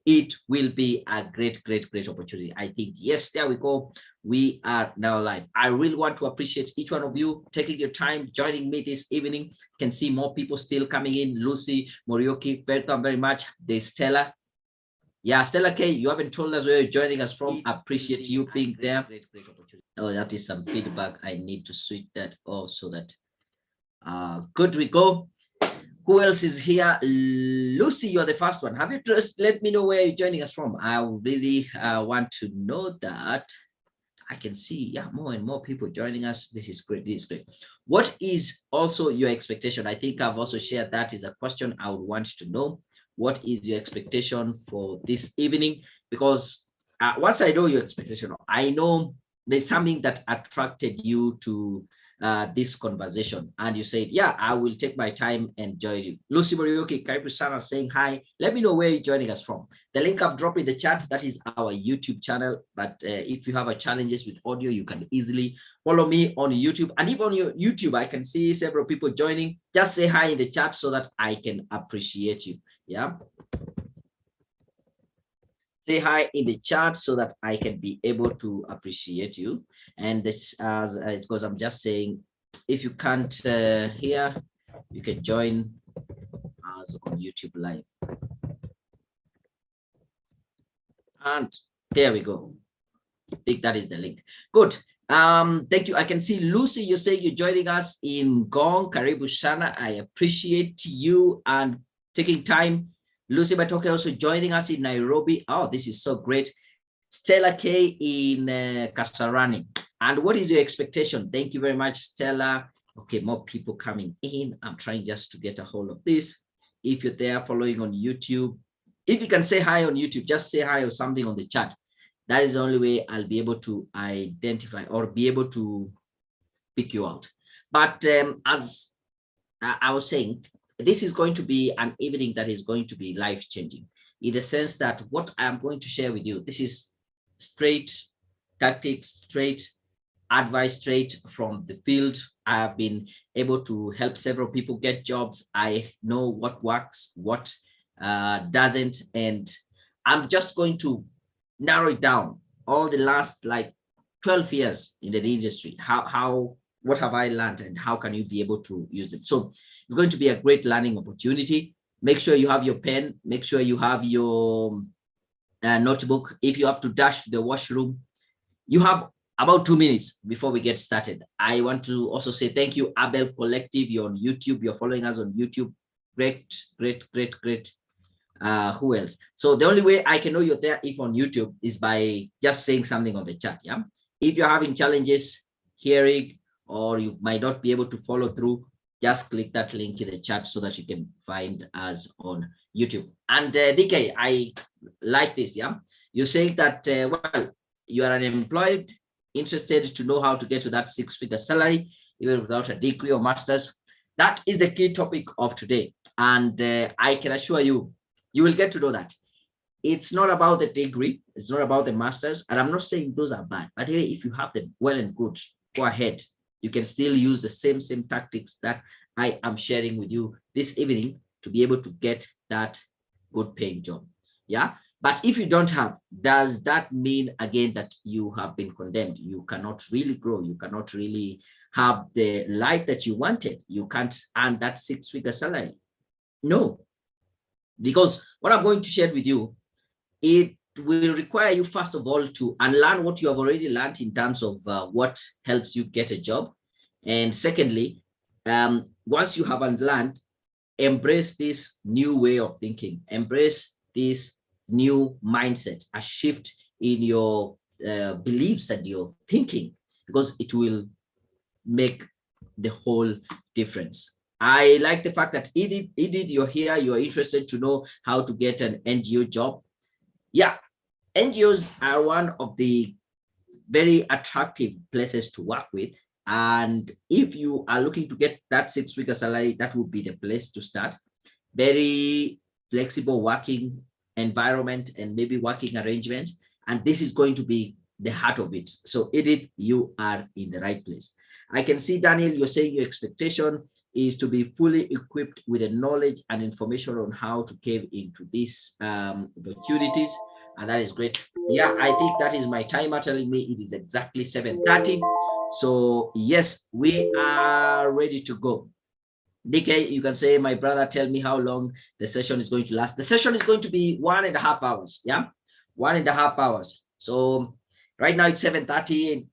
it will be a great opportunity. I think, yes, there we go. We are now live. I really want to appreciate each one of you taking your time, joining me this evening. Can see more people still coming in. Lucy, Morioki, welcome very much. There's Stella. Yeah, Stella K, you haven't told us where you're joining us from. Appreciate you being there. Oh, that is some feedback. I need to switch that off so that good we go. Who else is here? Lucy, you're the first one. Have you just let me know where you're joining us from? I really want to know that. I can see, yeah, more and more people joining us. This is great. This is great. What is also your expectation? I think I've also shared that is a question I would want to know. What is your expectation for this evening? Because once I know your expectation, I know there's something that attracted you to this conversation, and you said, yeah, I will take my time and join you. Lucy Morioki, Karibu Sana saying hi. Let me know where you're joining us from. The link I've dropped in the chat, that is our YouTube channel. But if you have challenges with audio, you can easily follow me on YouTube. And even on your YouTube, I can see several people joining. Just say hi in the chat so that I can appreciate you. Yeah. Say hi in the chat so that I can be able to appreciate you. And this, because I'm just saying, if you can't hear, you can join us on YouTube Live. And there we go. I think that is the link. Good. Thank you. I can see Lucy, you say you're joining us in Gong, Karibu Sana. I appreciate you and taking time. Lucy Batoke also joining us in Nairobi. Oh, this is so great. Stella K in Kasarani. And what is your expectation? Thank you very much, Stella. Okay, more people coming in. I'm trying just to get a hold of this. If you're there following on YouTube, if you can say hi on YouTube, just say hi or something on the chat. That is the only way I'll be able to identify or be able to pick you out. But as I was saying, this is going to be an evening that is going to be life-changing in the sense that what I am going to share with you, this is straight tactics, straight advice, straight from the field. I have been able to help several people get jobs. I know what works, what doesn't, and I'm just going to narrow it down. All the last like 12 years in the industry, what have I learned and how can you be able to use them? So it's going to be a great learning opportunity. Make sure you have your pen, make sure you have your notebook. If you have to dash to the washroom, you have about 2 minutes before we get started. I want to also say thank you, Abel Collective. You're on YouTube, you're following us on YouTube. Great. Who else? So the only way I can know you're there if on YouTube is by just saying something on the chat. Yeah. If you're having challenges hearing or you might not be able to follow through, just click that link in the chat so that you can find us on YouTube. And DK, I like this. Yeah. You're saying that, well, you are unemployed, interested to know how to get to that 6-figure salary, even without a degree or master's. That is the key topic of today. And I can assure you, you will get to know that. It's not about the degree. It's not about the master's. And I'm not saying those are bad. But hey, if you have them, well and good, go ahead. You can still use the same tactics that I am sharing with you this evening to be able to get that good paying job. Yeah. But if you don't have, does that mean again that you have been condemned? You cannot really grow. You cannot really have the life that you wanted. You can't earn that 6-figure salary. No, because what I'm going to share with you, it will require you, first of all, to unlearn what you have already learned in terms of what helps you get a job. And secondly, once you have unlearned, embrace this new way of thinking, embrace this new mindset, a shift in your beliefs and your thinking, because it will make the whole difference. I like the fact that Edith, you're here, you're interested to know how to get an NGO job. Yeah, NGOs are one of the very attractive places to work with. And if you are looking to get that 6-figure salary, that would be the place to start. Very flexible working environment and maybe working arrangement. And this is going to be the heart of it. So Edith, you are in the right place. I can see, Daniel, you're saying your expectation is to be fully equipped with the knowledge and information on how to cave into these opportunities. And that is great. Yeah, I think that is my timer telling me it is exactly 7:30. So yes, we are ready to go. DK, you can say, my brother, tell me how long the session is going to last. The session is going to be 1.5 hours. Yeah, 1.5 hours. So right now it's 7:30.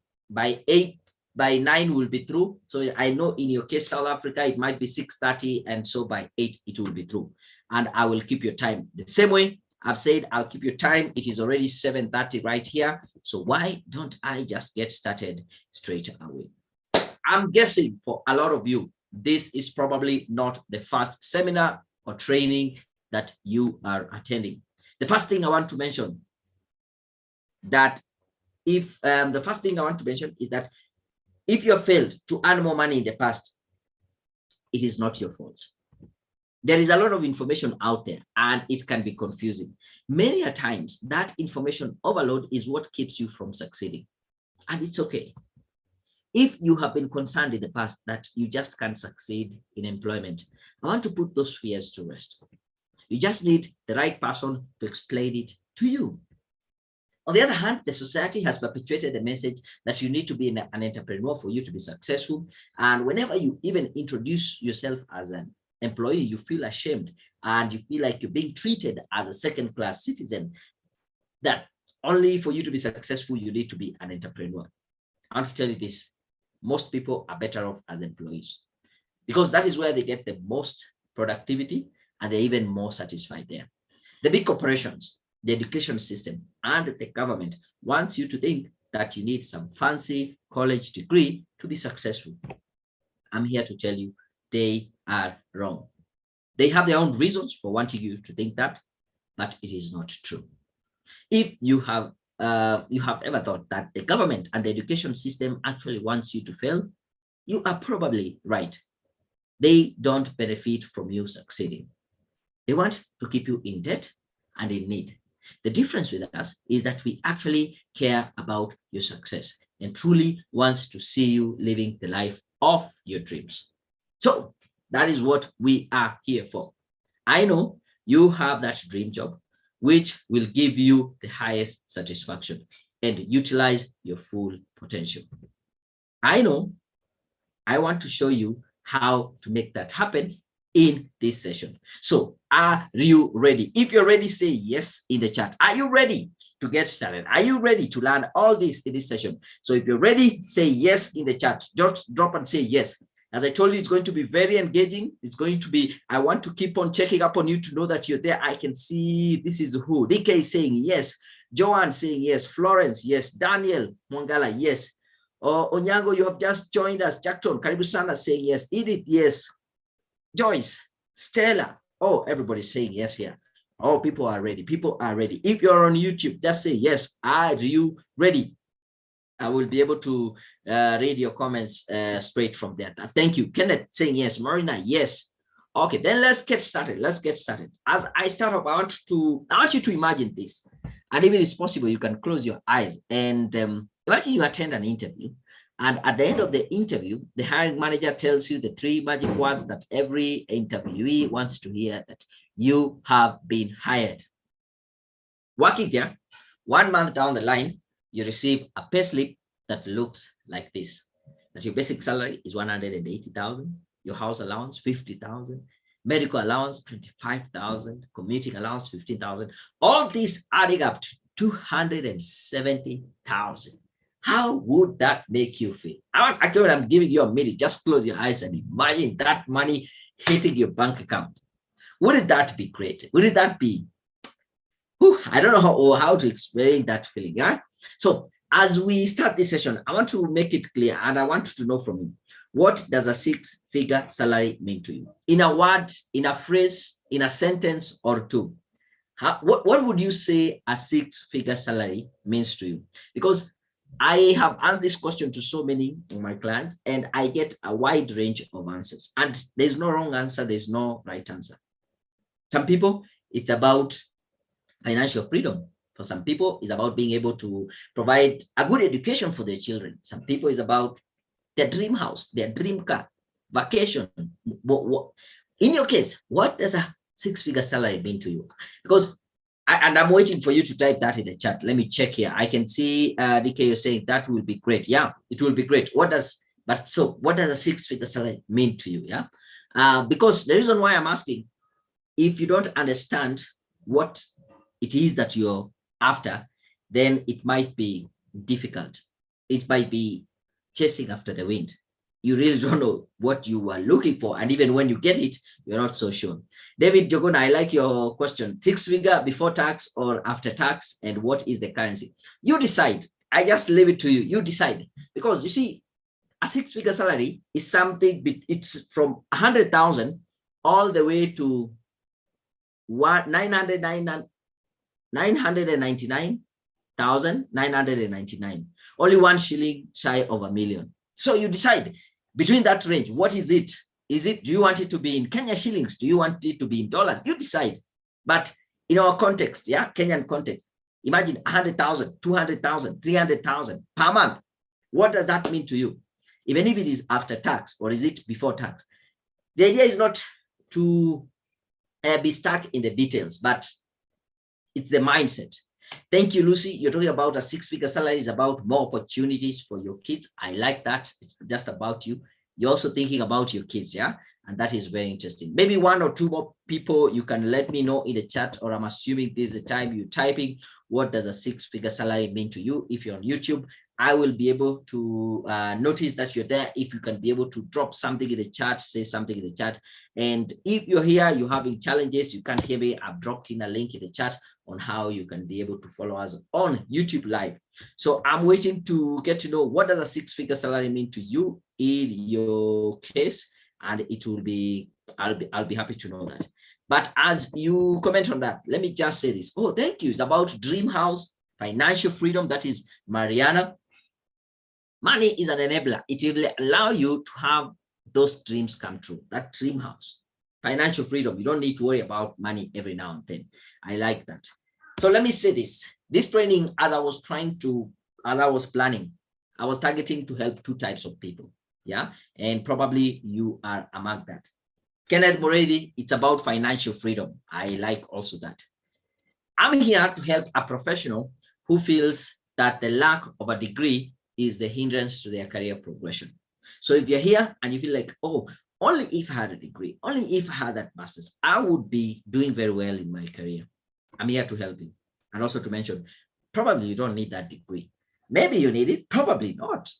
By 9 we'll be through. So I know in your case, South Africa, it might be 6:30, and so by 8 it will be through. And I will keep your time the same way. I've said I'll keep your time. It is already 7:30 right here. So why don't I just get started straight away? I'm guessing for a lot of you, this is probably not the first seminar or training that you are attending. The first thing I want to mention that is that if you have failed to earn more money in the past, it is not your fault. There is a lot of information out there and it can be confusing. Many a times that information overload is what keeps you from succeeding, and it's okay. If you have been concerned in the past that you just can't succeed in employment, I want to put those fears to rest. You just need the right person to explain it to you. On the other hand, the society has perpetuated the message that you need to be an entrepreneur for you to be successful. And whenever you even introduce yourself as an employee, you feel ashamed and you feel like you're being treated as a second-class citizen, that only for you to be successful, you need to be an entrepreneur. I want to tell you this. Most people are better off as employees because that is where they get the most productivity and they're even more satisfied there. The big corporations, the education system, and the government wants you to think that you need some fancy college degree to be successful. I'm here to tell you they are wrong. They have their own reasons for wanting you to think that, but it is not true. If you have ever thought that the government and the education system actually wants you to fail, you are probably right. They don't benefit from you succeeding. They want to keep you in debt and in need. The difference with us is that we actually care about your success and truly wants to see you living the life of your dreams. So that is what we are here for. I know you have that dream job, which will give you the highest satisfaction and utilize your full potential. I know I want to show you how to make that happen in this session. So are you ready? If you're ready, say yes in the chat. Are you ready to get started? Are you ready to learn all this in this session? So if you're ready, say yes in the chat. Just drop and say yes. As I told you, it's going to be very engaging. It's going to be, I want to keep on checking up on you to know that you're there. I can see this is who. DK is saying yes. Joanne saying yes. Florence, yes. Daniel Mwangala, yes. Onyango, you have just joined us. Jackton, Karibu Sana saying yes. Edith, yes. Joyce, Stella. Oh, everybody's saying yes here. Oh, people are ready. People are ready. If you're on YouTube, just say yes. Are you ready? I will be able to read your comments straight from there. Thank you. Kenneth saying yes. Marina, yes. Okay, then let's get started. Let's get started. As I start up, I want you to imagine this. And if it is possible, you can close your eyes and imagine you attend an interview. And at the end of the interview, the hiring manager tells you the 3 magic words that every interviewee wants to hear, that you have been hired. Working there, 1 month down the line, you receive a payslip that looks like this. That your basic salary is 180,000, your house allowance 50,000, medical allowance 25,000, commuting allowance 15,000. All these adding up to 270,000. How would that make you feel? I'm giving you a minute. Just close your eyes and imagine that money hitting your bank account. Wouldn't that be great? Wouldn't that be? I don't know how to explain that feeling. Yeah. So as we start this session, I want to make it clear, and I want to know from you, what does a 6-figure salary mean to you? In a word, in a phrase, in a sentence or two. What would you say a 6-figure salary means to you? Because I have asked this question to so many of my clients, and I get a wide range of answers. And there's no wrong answer. There's no right answer. Some people, it's about financial freedom. For some people, it's about being able to provide a good education for their children. Some people, it's about their dream house, their dream car, vacation. In your case, what does a six-figure salary mean to you? Because and I'm waiting for you to type that in the chat. Let me check here. I can see DK, you're saying that will be great. Yeah, it will be great. What does a six-figure salary mean to you? Yeah, because the reason why I'm asking, if you don't understand what it is that you're after, then it might be difficult. It might be chasing after the wind. You really don't know what you are looking for. And even when you get it, you're not so sure. David Jogona, I like your question. Six-figure before tax or after tax, and what is the currency? You decide. I just leave it to you. You decide. Because you see, a six-figure salary is something, it's from 100,000 all the way to 999,999. Only 1 shilling shy of a million. So you decide between that range. What is it? Do you want it to be in Kenya shillings? Do you want it to be in dollars? You decide. But in our context, yeah, Kenyan context, imagine 100,000, 200,000, 300,000 per month. What does that mean to you? Even if it is after tax, or is it before tax? The idea is not to be stuck in the details, but it's the mindset. Thank you, Lucy. You're talking about a six-figure salary is about more opportunities for your kids. I like that. It's just about you. You're also thinking about your kids, yeah? And that is very interesting. Maybe 1 or 2 more people, you can let me know in the chat, or I'm assuming this is the time you're typing, what does a six-figure salary mean to you? If you're on YouTube, I will be able to notice that you're there. If you can be able to drop something in the chat, say something in the chat. And if you're here, you're having challenges, you can't hear me, I've dropped in a link in the chat on how you can be able to follow us on YouTube Live. So I'm waiting to get to know, what does a six-figure salary mean to you in your case? And it will be, I'll be happy to know that. But as you comment on that, let me just say this. Oh, thank you. It's about dream house, financial freedom. That is Mariana. Money is an enabler. It will allow you to have those dreams come true. That dream house, financial freedom. You don't need to worry about money every now and then. I like that. So let me say this. This training, as I was planning, I was targeting to help 2 types of people. Yeah. And probably you are among that. Kenneth Moredi, it's about financial freedom. I like also that. I'm here to help a professional who feels that the lack of a degree is the hindrance to their career progression. So if you're here and you feel like, oh, only if I had a degree, only if I had that master's, I would be doing very well in my career. I'm here to help you. And also to mention, probably you don't need that degree. Maybe you need it, probably not.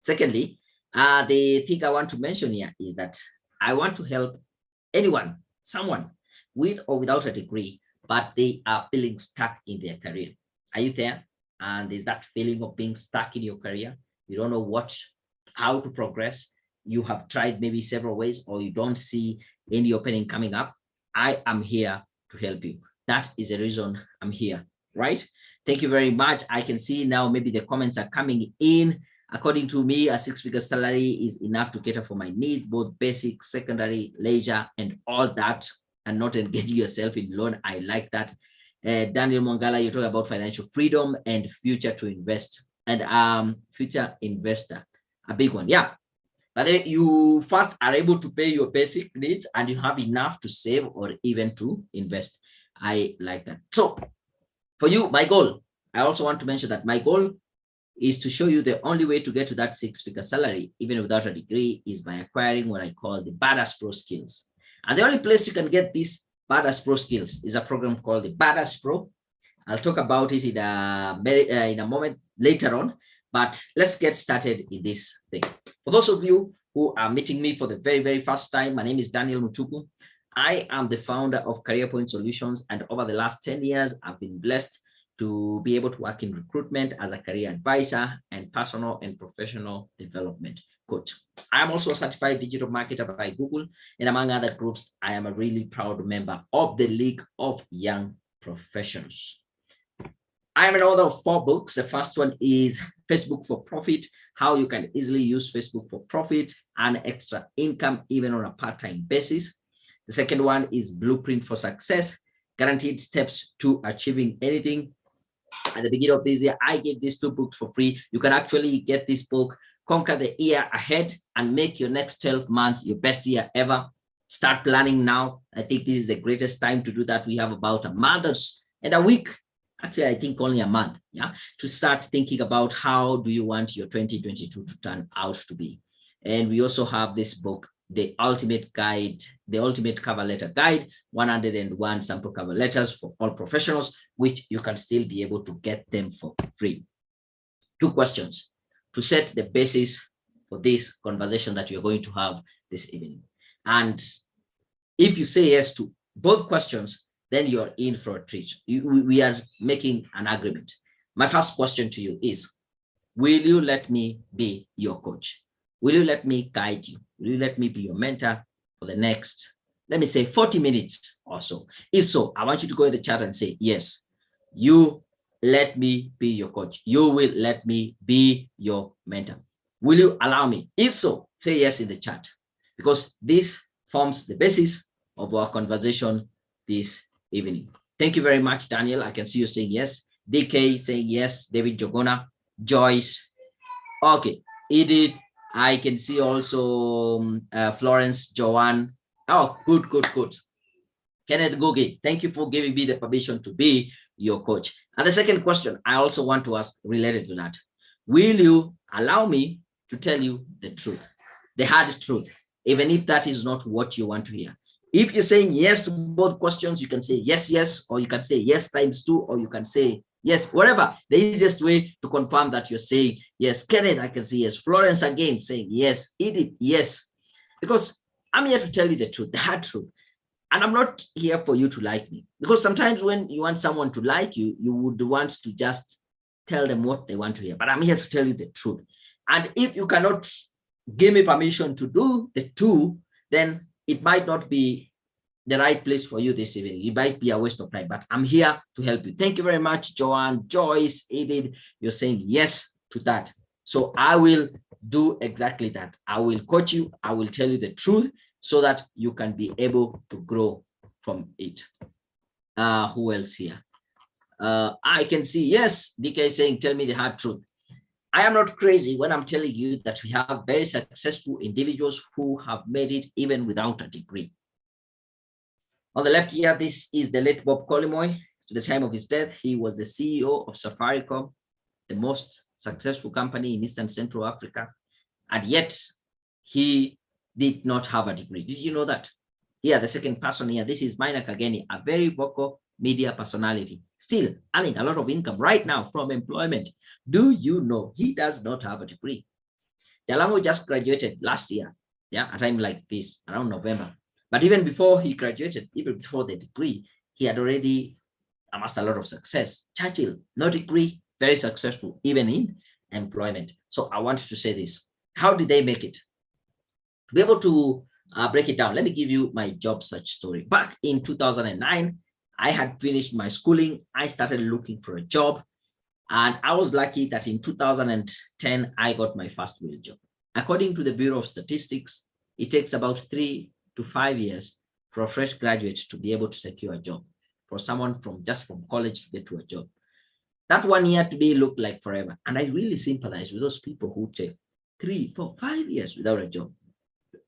Secondly, the thing I want to mention here is that I want to help anyone, someone with or without a degree, but they are feeling stuck in their career. Are you there? And there's that feeling of being stuck in your career. You don't know how to progress. You have tried maybe several ways, or you don't see any opening coming up. I am here to help you. That is the reason I'm here, right? Thank you very much. I can see now maybe the comments are coming in. According to me, a six-figure salary is enough to cater for my needs, both basic, secondary, leisure, and all that, and not engaging yourself in loan. I like that. Daniel Mongala, you talk about financial freedom and future to invest, and future investor, a big one. Yeah. But you first are able to pay your basic needs and you have enough to save or even to invest. I like that. So for you, my goal, I also want to mention that my goal is to show you the only way to get to that six-figure salary, even without a degree, is by acquiring what I call the Badass Pro skills. And the only place you can get these Badass Pro skills is a program called the Badass Pro. I'll talk about it in a moment later on, but let's get started in this thing. For those of you who are meeting me for the very, very first time, my name is Daniel Mutuku. I am the founder of Career Point Solutions, and over the last 10 years, I've been blessed to be able to work in recruitment as a career advisor and personal and professional development coach. I am also a certified digital marketer by Google, and among other groups, I am a really proud member of the League of Young Professionals. I am an author of 4 books. The first one is Facebook for Profit, how you can easily use Facebook for profit and extra income, even on a part-time basis. The second one is Blueprint for Success, guaranteed steps to achieving anything. At the beginning of this year, I gave these 2 books for free. You can actually get this book conquer the year ahead and make your next 12 months your best year ever. Start planning now. I think this is the greatest time to do that. We have about a month and a week. Actually, I think only a month, yeah, to start thinking about how do you want your 2022 to turn out to be. And we also have this book, The Ultimate Guide, The Ultimate Cover Letter Guide, 101 sample cover letters for all professionals, which you can still be able to get them for free. 2 questions to set the basis for this conversation that you're going to have this evening. And if you say yes to both questions, then you're in for a treat. We are making an agreement. My first question to you is, will you let me be your coach? Will you let me guide you? Will you let me be your mentor for the next, let me say 40 minutes or so? If so, I want you to go in the chat and say, yes, you let me be your coach. You will let me be your mentor. Will you allow me? If so, say yes in the chat, because this forms the basis of our conversation this evening. Thank you very much, Daniel. I can see you saying yes. DK saying yes. David Jogona, Joyce. Okay, Edith. I can see also Florence, Joanne. Oh, good. Kenneth Gogi, thank you for giving me the permission to be your coach. And the second question I also want to ask related to that, will you allow me to tell you the truth, the hard truth, even if that is not what you want to hear? If you're saying yes to both questions, you can say yes, or you can say yes times 2, or you can say yes, whatever. The easiest way to confirm that you're saying yes. Kenneth, I can see yes. Florence again saying yes. Edith, yes. Because I'm here to tell you the truth, the hard truth. And I'm not here for you to like me. Because sometimes when you want someone to like you, you would want to just tell them what they want to hear. But I'm here to tell you the truth. And if you cannot give me permission to do the 2, then it might not be the right place for you this evening. It might be a waste of time, but I'm here to help you. Thank you very much, Joanne, Joyce, Edith. You're saying yes to that. So I will do exactly that. I will coach you. I will tell you the truth so that you can be able to grow from it. Who else here? I can see, yes, DK saying, tell me the hard truth. I am not crazy when I'm telling you that we have very successful individuals who have made it even without a degree. On the left here, this is the late Bob Collimoy. To the time of his death, he was the CEO of Safaricom, the most successful company in Eastern Central Africa. And yet he did not have a degree. Did you know that? Here, the second person here, this is Maina Kageni, a very vocal media personality, still earning a lot of income right now from employment. Do you know he does not have a degree? Jalango just graduated last year, yeah, a time like this, around November. But even before he graduated, even before the degree, he had already amassed a lot of success. Churchill, no degree, very successful, even in employment. So I wanted to say this. How did they make it? To be able to break it down, let me give you my job search story. Back in 2009, I had finished my schooling. I started looking for a job. And I was lucky that in 2010, I got my first real job. According to the Bureau of Statistics, it takes about 3 to 5 years for a fresh graduate to be able to secure a job, for someone from college to get to a job. That 1 year to me looked like forever. And I really sympathize with those people who take 3, 4, 5 years without a job.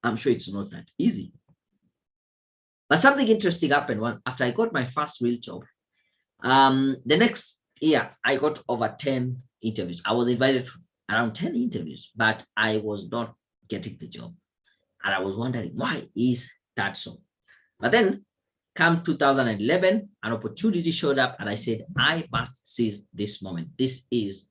I'm sure it's not that easy. But something interesting happened after I got my first real job. The next year, I got over 10 interviews. I was invited to around 10 interviews, but I was not getting the job. And I was wondering, why is that so? But then, come 2011, an opportunity showed up, and I said, I must seize this moment. This is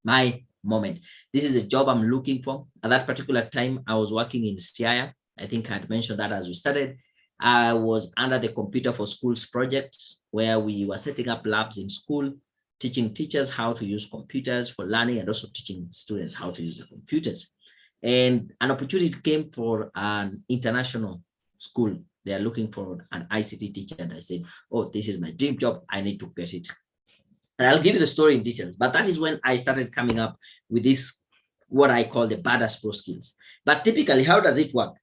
my moment. This is a job I'm looking for. At that particular time, I was working in Siaya. I think I had mentioned that as we started. I was under the Computer for Schools project, where we were setting up labs in school, teaching teachers how to use computers for learning, and also teaching students how to use the computers. And an opportunity came for an international school. They are looking for an ICT teacher. And I said, oh, this is my dream job. I need to get it. And I'll give you the story in details. But that is when I started coming up with this, what I call the badass pro skills. But typically, how does it work?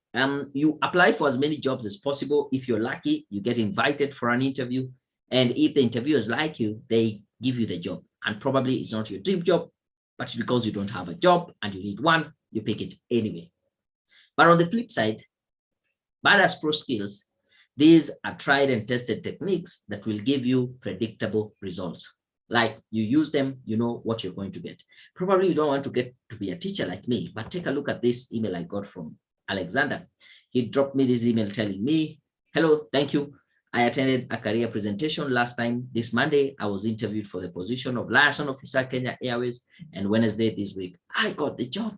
You apply for as many jobs as possible. If you're lucky, you get invited for an interview. And if the interviewers like you, they give you the job. And probably it's not your dream job, but because you don't have a job and you need one, you pick it anyway. But on the flip side, badass pro skills, these are tried and tested techniques that will give you predictable results. Like you use them, you know what you're going to get. Probably you don't want to get to be a teacher like me, but take a look at this email I got from Alexander. He dropped me this email telling me, hello, thank you. I attended a career presentation last time. This Monday, I was interviewed for the position of liaison officer, Kenya Airways, and Wednesday this week, I got the job.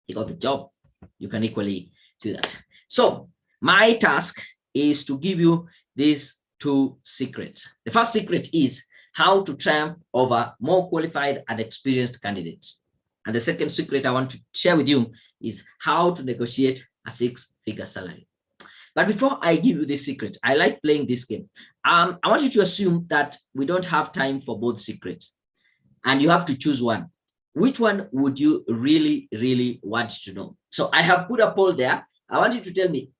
He got the job. You can equally do that. So my task is to give you these two secrets. The first secret is how to triumph over more qualified and experienced candidates. And the second secret I want to share with you is how to negotiate a six-figure salary. But before I give you this secret, I like playing this game. I want you to assume that we don't have time for both secrets and you have to choose one. Which one would you really, really want to know? So I have put a poll there. I want you to tell me,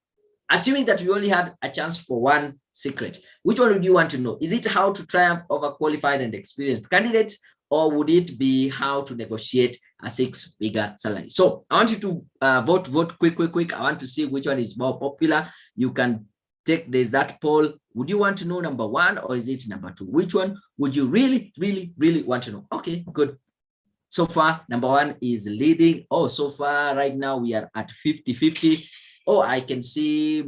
assuming that we only had a chance for one secret, which one would you want to know? Is it how to triumph over qualified and experienced candidates, or would it be how to negotiate a six-figure salary? So I want you to vote quick. I want to see which one is more popular. You can take, there's that poll. Would you want to know number one, or is it number two? Which one would you really, really, really want to know? Okay, good. So far, number one is leading. Oh, so far right now we are at 50-50. Oh, I can see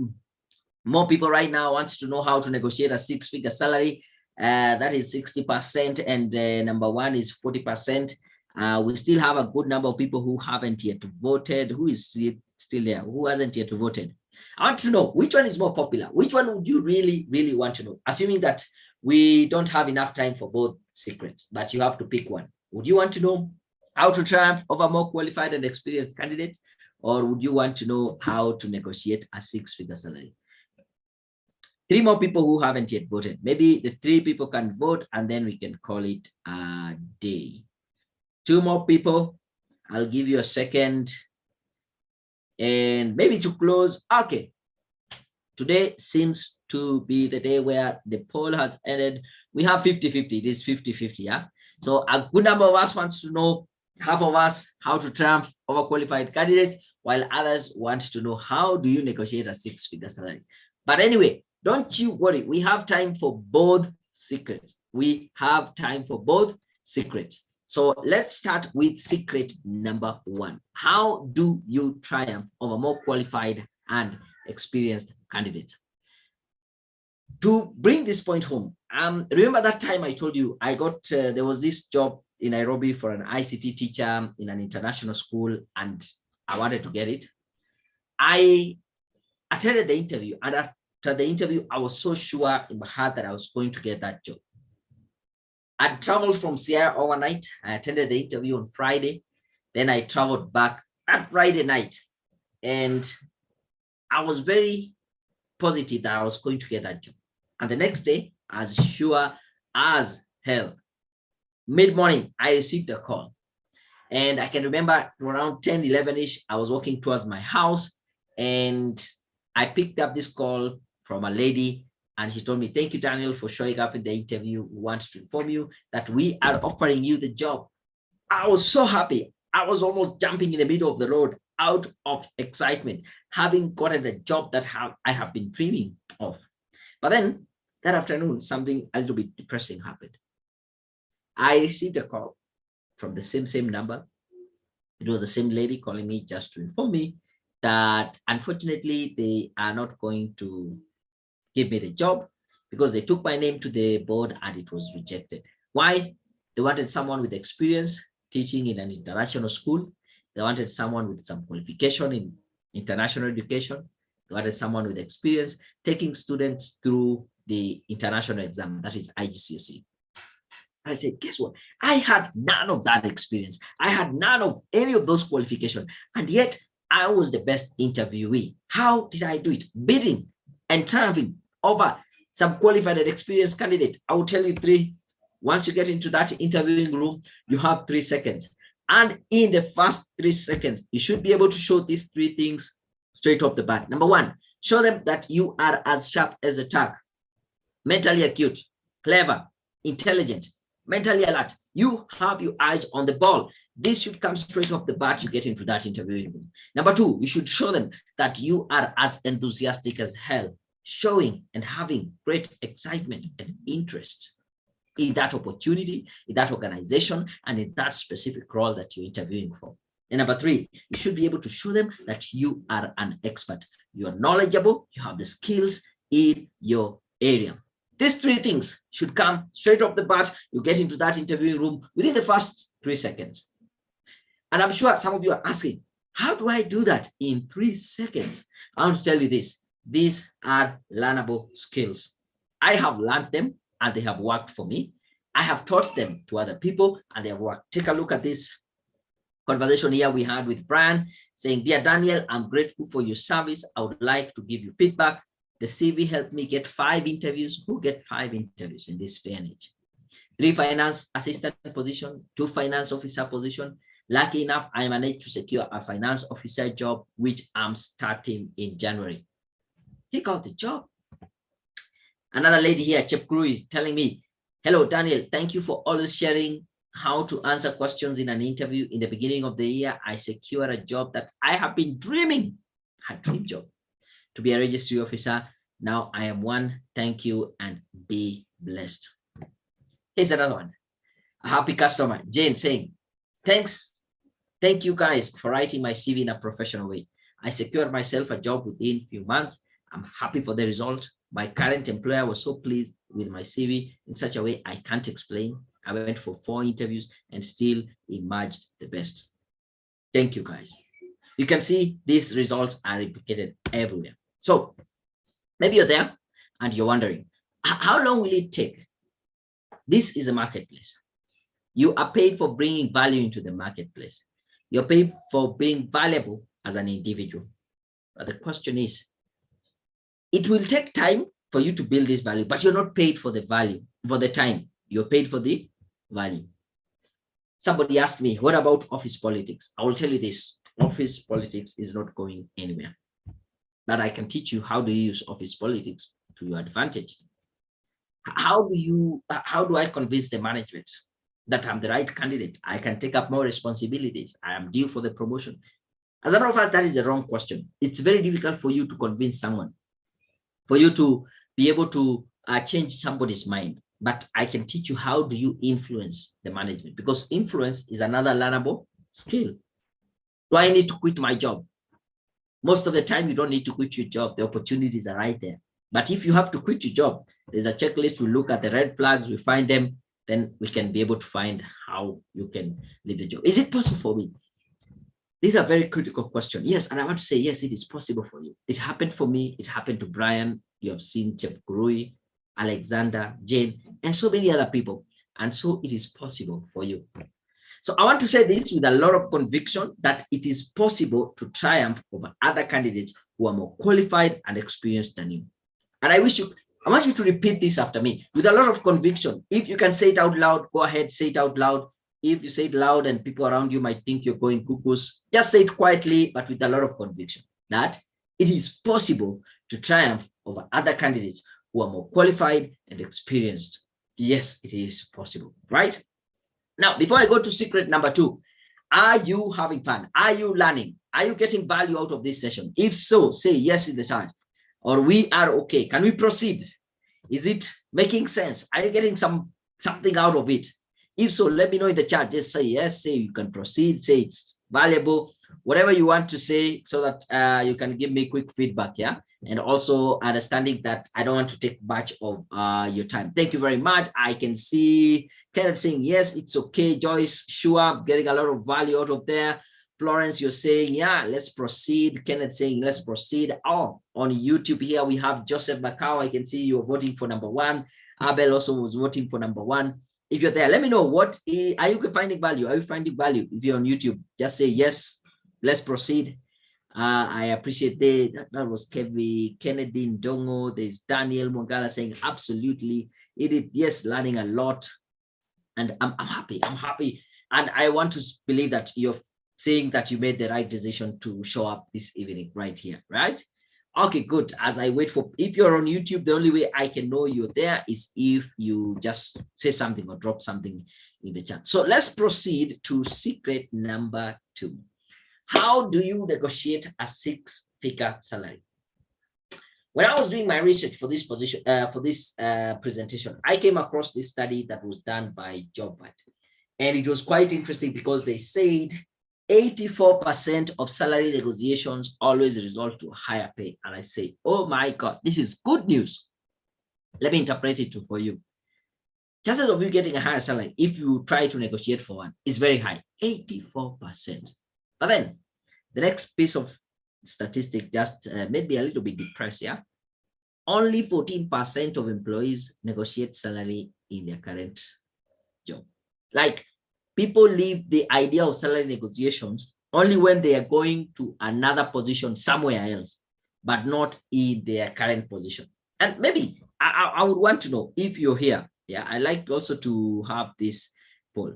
more people right now wants to know how to negotiate a six-figure salary. That is 60%, and number one is 40%. We still have a good number of people who haven't yet voted. Who is still there? Who hasn't yet voted? I want to know which one is more popular. Which one would you really, really want to know? Assuming that we don't have enough time for both secrets, but you have to pick one. Would you want to know how to triumph over more qualified and experienced candidates, or would you want to know how to negotiate a six-figure salary? Three more people who haven't yet voted. Maybe the three people can vote and then we can call it a day. Two more people. I'll give you a second. And maybe to close. Okay. Today seems to be the day where the poll has ended. We have 50-50. It is 50-50, yeah? So a good number of us wants to know, half of us, how to triumph over qualified candidates, while others want to know how do you negotiate a six-figure salary. But anyway, don't you worry. We have time for both secrets. We have time for both secrets. So let's start with secret number one. How do you triumph over more qualified and experienced candidates? To bring this point home, remember that time I told you I got, there was this job in Nairobi for an ICT teacher in an international school, and I wanted to get it. I attended the interview, and after the interview, I was so sure in my heart that I was going to get that job. I traveled from Sierra overnight. I attended the interview on Friday. Then I traveled back that Friday night, and I was very positive that I was going to get that job. And the next day, as sure as hell, mid-morning, I received a call. And I can remember around 10, 11-ish, I was walking towards my house, and I picked up this call from a lady, and she told me, thank you, Daniel, for showing up in the interview. We want to inform you that we are offering you the job. I was so happy. I was almost jumping in the middle of the road out of excitement, having gotten the job that I have been dreaming of. But then that afternoon, something a little bit depressing happened. I received a call from the same number. It was the same lady calling me just to inform me that unfortunately they are not going to give me the job because they took my name to the board and it was rejected. Why? They wanted someone with experience teaching in an international school. They wanted someone with some qualification in international education. They wanted someone with experience taking students through the international exam, that is IGCSE. I said, guess what? I had none of that experience. I had none of any of those qualifications. And yet I was the best interviewee. How did I do it? Bidding and triumphing over some qualified and experienced candidate. I will tell you three. Once you get into that interviewing room, you have 3 seconds. And in the first 3 seconds, you should be able to show these three things straight off the bat. Number one, show them that you are as sharp as a tack, mentally acute, clever, intelligent, mentally alert. You have your eyes on the ball. This should come straight off the bat. You get into that interviewing room. Number two, you should show them that you are as enthusiastic as hell, showing and having great excitement and interest in that opportunity, in that organization, and in that specific role that you're interviewing for. And number three, you should be able to show them that you are an expert. You are knowledgeable, you have the skills in your area. These three things should come straight off the bat. You get into that interviewing room within the first 3 seconds. And I'm sure some of you are asking, how do I do that in 3 seconds? I want to tell you this. These are learnable skills. I have learned them and they have worked for me. I have taught them to other people and they have worked. Take a look at this conversation here we had with Brian saying, "Dear Daniel, I'm grateful for your service. I would like to give you feedback. The CV helped me get 5 interviews. Who get 5 interviews in this day and age? 3 finance assistant position, 2 finance officer position. Lucky enough, I managed to secure a finance officer job, which I'm starting in January." He got the job. Another lady here, Chep Krui, telling me, "Hello, Daniel. Thank you for always sharing how to answer questions in an interview. In the beginning of the year, I secured a job that I have been dreaming, a dream job, to be a registry officer. Now I am one. Thank you and be blessed." Here's another one. A happy customer, Jane, saying, "Thanks. Thank you guys for writing my CV in a professional way. I secured myself a job within a few months. I'm happy for the result. My current employer was so pleased with my CV in such a way I can't explain. I went for 4 interviews and still emerged the best. Thank you, guys." You can see these results are replicated everywhere. So maybe you're there and you're wondering, how long will it take? This is a marketplace. You are paid for bringing value into the marketplace. You're paid for being valuable as an individual. But the question is, it will take time for you to build this value, but you're not paid for the value, for the time. You're paid for the value. Somebody asked me, what about office politics? I will tell you this, office politics is not going anywhere. But I can teach you how to use office politics to your advantage. How do I convince the management that I'm the right candidate? I can take up more responsibilities. I am due for the promotion. As a matter of fact, that is the wrong question. It's very difficult for you to convince someone, for you to be able to change somebody's mind. But I can teach you how do you influence the management, because influence is another learnable skill. Do I need to quit my job? Most of the time, you don't need to quit your job. The opportunities are right there. But if you have to quit your job, there's a checklist. We look at the red flags, we find them, then we can be able to find how you can leave the job. Is it possible for me? These are very critical questions. Yes, and I want to say, yes, it is possible for you. It happened for me. It happened to Brian. You have seen Chep Gurui, Alexander, Jane, and so many other people. And so it is possible for you. So I want to say this with a lot of conviction that it is possible to triumph over other candidates who are more qualified and experienced than you. And I want you to repeat this after me with a lot of conviction. If you can say it out loud, go ahead, say it out loud. If you say it loud and people around you might think you're going cuckoos, just say it quietly, but with a lot of conviction that it is possible to triumph over other candidates who are more qualified and experienced. Yes, it is possible, right? Now, before I go to secret number 2, are you having fun? Are you learning? Are you getting value out of this session? If so, say yes in the chat, or we are okay. Can we proceed? Is it making sense? Are you getting something out of it? If so, let me know in the chat. Just say yes, say you can proceed, say it's valuable, whatever you want to say, so that you can give me quick feedback, yeah? And also understanding that I don't want to take much of your time. Thank you very much. I can see Kenneth saying, yes, it's okay. Joyce, sure, getting a lot of value out of there. Florence, you're saying, yeah, let's proceed. Kenneth saying, let's proceed. Oh, on YouTube here, we have Joseph Macau. I can see you're voting for number 1. Abel also was voting for number 1. If you're there, let me know, are you finding value? Are you finding value? If you're on YouTube, just say yes, let's proceed. I appreciate that was Kevin, Kennedy Ndongo. There's Daniel Mongala saying absolutely. Yes, learning a lot. And I'm happy. And I want to believe that you're saying that you made the right decision to show up this evening right here, right? Okay, good. As I wait for, if you're on YouTube, the only way I can know you're there is if you just say something or drop something in the chat. So let's proceed to secret number 2. How do you negotiate a 6-figure salary? When I was doing my research for this position, for this presentation, I came across this study that was done by JobVat. And it was quite interesting because they said 84% of salary negotiations always result to higher pay. And I say, oh my God, this is good news. Let me interpret it for you. Chances of you getting a higher salary if you try to negotiate for one is very high, 84%. But then the next piece of statistic just made me a little bit depressed. Yeah, only 14% of employees negotiate salary in their current job. Like, people leave the idea of salary negotiations only when they are going to another position somewhere else, but not in their current position. And maybe I would want to know, if you're here, yeah, I like also to have this poll.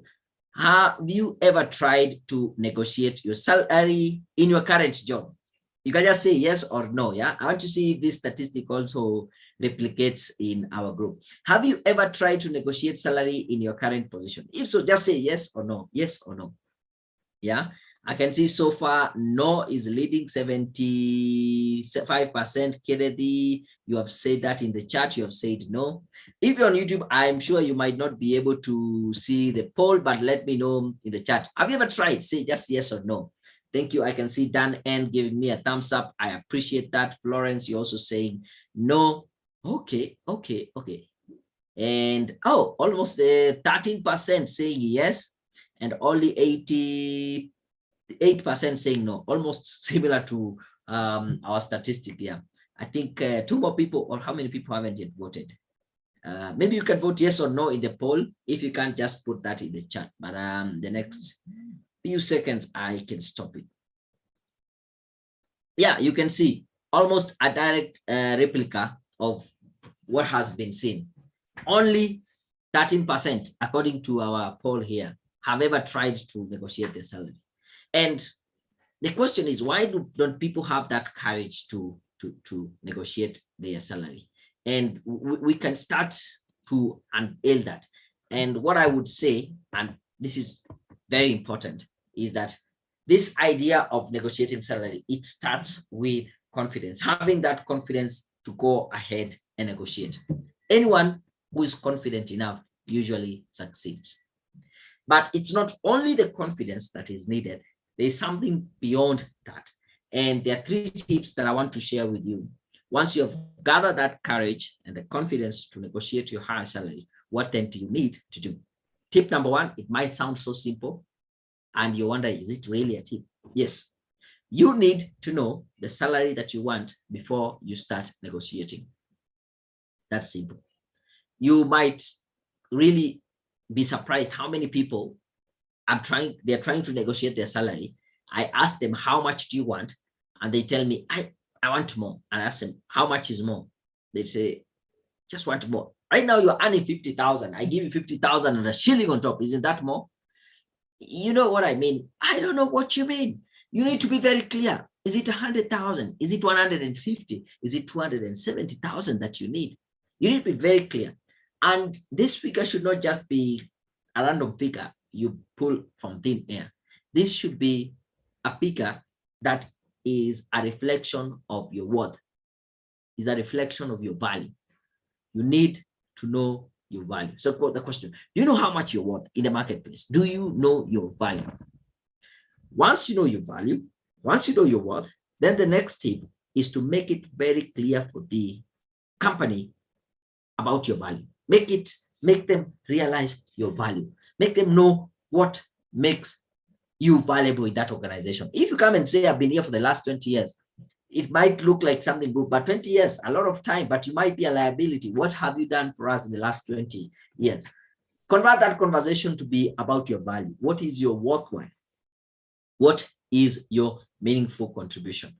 Have you ever tried to negotiate your salary in your current job? You can just say yes or no. Yeah, I want to see if this statistic also replicates in our group. Have you ever tried to negotiate salary in your current position? If so, just say yes or no. Yes or no. Yeah, I can see so far no is leading 75%. Kennedy, you have said that in the chat. You have said no. If you're on YouTube, I'm sure you might not be able to see the poll, but let me know in the chat. Have you ever tried? Say just yes or no. Thank you. I can see Dan N giving me a thumbs up. I appreciate that. Florence, you're also saying no. Okay. And oh, almost 13% saying yes, and only 88% saying no. Almost similar to our statistic here. I think 2 more people, or how many people haven't yet voted? Maybe you can vote yes or no in the poll. If you can't, just put that in the chat. But the next few seconds, I can stop it. Yeah, you can see almost a direct replica of what has been seen. Only 13%, according to our poll here, have ever tried to negotiate their salary. And the question is, why don't people have that courage to negotiate their salary? And we can start to unveil that. And what I would say, and this is very important, is that this idea of negotiating salary, it starts with confidence, having that confidence to go ahead and negotiate. Anyone who is confident enough usually succeeds. But it's not only the confidence that is needed. There's something beyond that. And there are 3 tips that I want to share with you. Once you have gathered that courage and the confidence to negotiate your higher salary, what then do you need to do? Tip number 1, it might sound so simple, and you wonder, is it really a tip? Yes. You need to know the salary that you want before you start negotiating. That's simple. You might really be surprised how many people they're trying to negotiate their salary. I ask them, how much do you want? And they tell me, I want more. And I ask them, how much is more? They say, just want more. Right now you're earning 50,000. I give you 50,000 and a shilling on top. Isn't that more? You know what I mean? I don't know what you mean. You need to be very clear. Is it 100,000? Is it 150? Is it 270,000 that you need? You need to be very clear. And this figure should not just be a random figure you pull from thin air. This should be a figure that is a reflection of your worth, is a reflection of your value. You need to know your value. So the question, do you know how much you're worth in the marketplace? Do you know your value? Once you know your value, once you know your worth, then the next step is to make it very clear for the company about your value. Make them realize your value. Make them know what makes you valuable in that organization. If you come and say, I've been here for the last 20 years, it might look like something good, but 20 years, a lot of time, but you might be a liability. What have you done for us in the last 20 years? Convert that conversation to be about your value. What is your worthwhile? What is your meaningful contribution?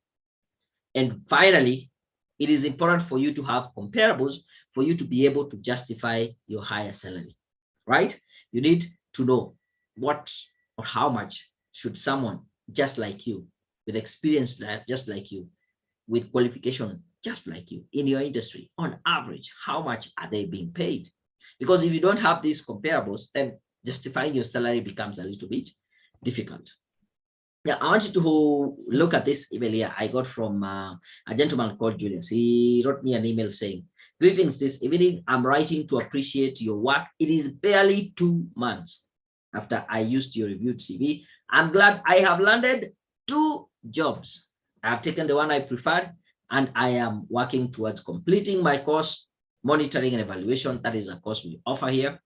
And finally, it is important for you to have comparables for you to be able to justify your higher salary, right? You need to know what or how much should someone just like you, with experience just like you, with qualification just like you in your industry, on average, how much are they being paid? Because if you don't have these comparables, then justifying your salary becomes a little bit difficult. Yeah, I want you to look at this email here I got from a gentleman called Julius. He wrote me an email saying, greetings this evening. I'm writing to appreciate your work. It is barely 2 months after I used your reviewed CV. I'm glad I have landed 2 jobs. I have taken the one I preferred, and I am working towards completing my course, monitoring and evaluation. That is a course we offer here.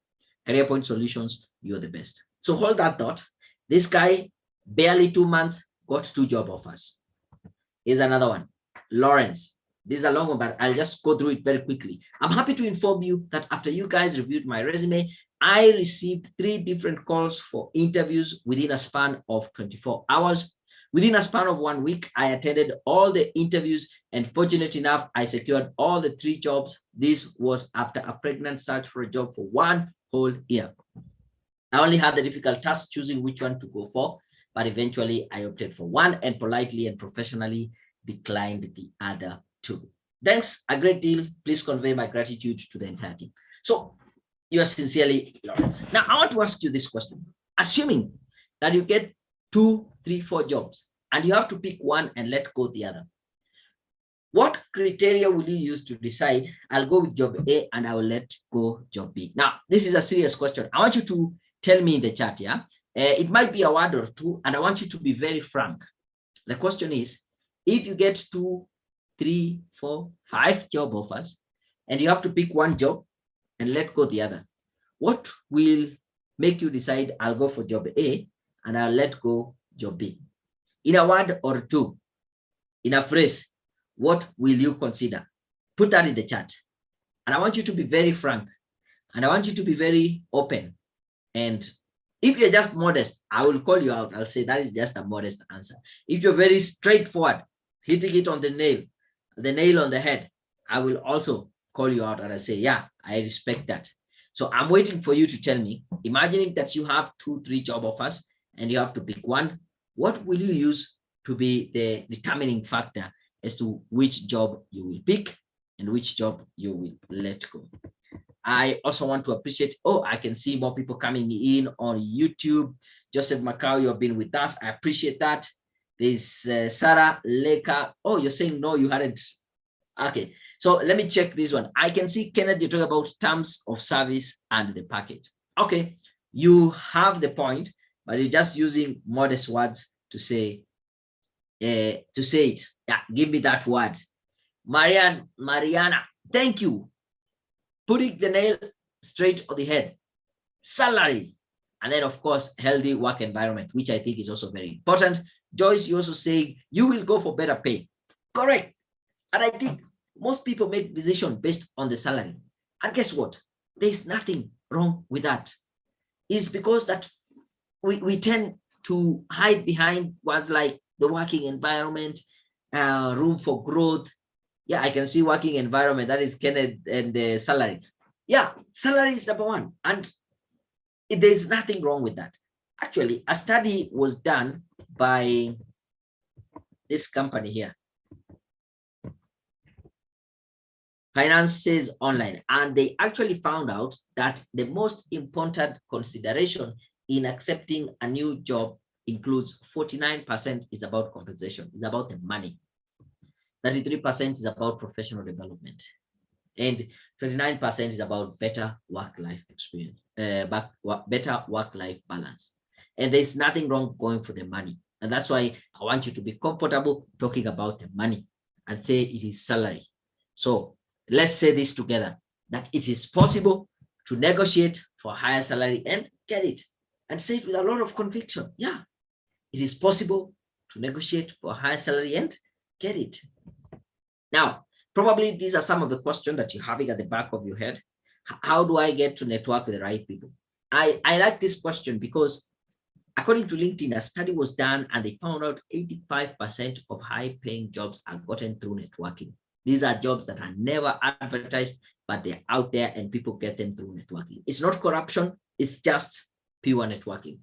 Career Point Solutions, you're the best. So hold that thought. This guy, barely 2 months, got 2 job offers. Here's another one. Lawrence. This is a long one, but I'll just go through it very quickly. I'm happy to inform you that after you guys reviewed my resume, I received 3 different calls for interviews within a span of 24 hours. Within a span of 1 week, I attended all the interviews, and fortunate enough, I secured all the 3 jobs. This was after a pregnant search for a job for 1 whole year. I only had the difficult task choosing which one to go for, but eventually I opted for one and politely and professionally declined the other 2. Thanks a great deal. Please convey my gratitude to the entire team. So you are sincerely Lawrence. Now I want to ask you this question. Assuming that you get 2, 3, 4 jobs and you have to pick one and let go the other, what criteria will you use to decide I'll go with job A and I will let go job B? Now, this is a serious question. I want you to tell me in the chat, yeah? It might be a word or 2, and I want you to be very frank. The question is, if you get 2, 3, 4, 5 job offers, and you have to pick one job and let go the other, what will make you decide I'll go for job A and I'll let go job B? In a word or 2, in a phrase, what will you consider? Put that in the chat. And I want you to be very frank, and I want you to be very open. And if you're just modest, I will call you out. I'll say that is just a modest answer. If you're very straightforward, hitting it on the nail on the head, I will also call you out and I say, yeah, I respect that. So I'm waiting for you to tell me, imagining that you have 2, 3 job offers and you have to pick one, what will you use to be the determining factor as to which job you will pick and which job you will let go? I also want to appreciate, I can see more people coming in on YouTube. Joseph Macau, you have been with us. I appreciate that. There's Sarah Leka. Oh, you're saying no, you hadn't. Okay, so let me check this one. I can see Kenneth, you talk about terms of service and the package. Okay, you have the point, but you're just using modest words to say it. Yeah, give me that word. Mariana, thank you. Putting the nail straight on the head. Salary, and then of course healthy work environment, which I think is also very important. Joyce, you also saying you will go for better pay. Correct. And I think most people make decisions based on the salary. And guess what? There's nothing wrong with that. It's because that we tend to hide behind words like the working environment, room for growth. Yeah, I can see working environment. That is Kenneth, and the salary. Yeah, salary is number 1. And there's nothing wrong with that. Actually, a study was done by this company here, Finances Online, and they actually found out that the most important consideration in accepting a new job includes 49% is about compensation, it's about the money. 33% is about professional development, and 29% is about better work-life experience, better work-life balance. And there's nothing wrong going for the money. And that's why I want you to be comfortable talking about the money and say it is salary. So let's say this together, that it is possible to negotiate for a higher salary and get it. And say it with a lot of conviction. Yeah, it is possible to negotiate for a higher salary and get it. Now, probably these are some of the questions that you're having at the back of your head. How do I get to network with the right people? I like this question because according to LinkedIn, a study was done and they found out 85% of high-paying jobs are gotten through networking. These are jobs that are never advertised, but they're out there and people get them through networking. It's not corruption, it's just pure networking.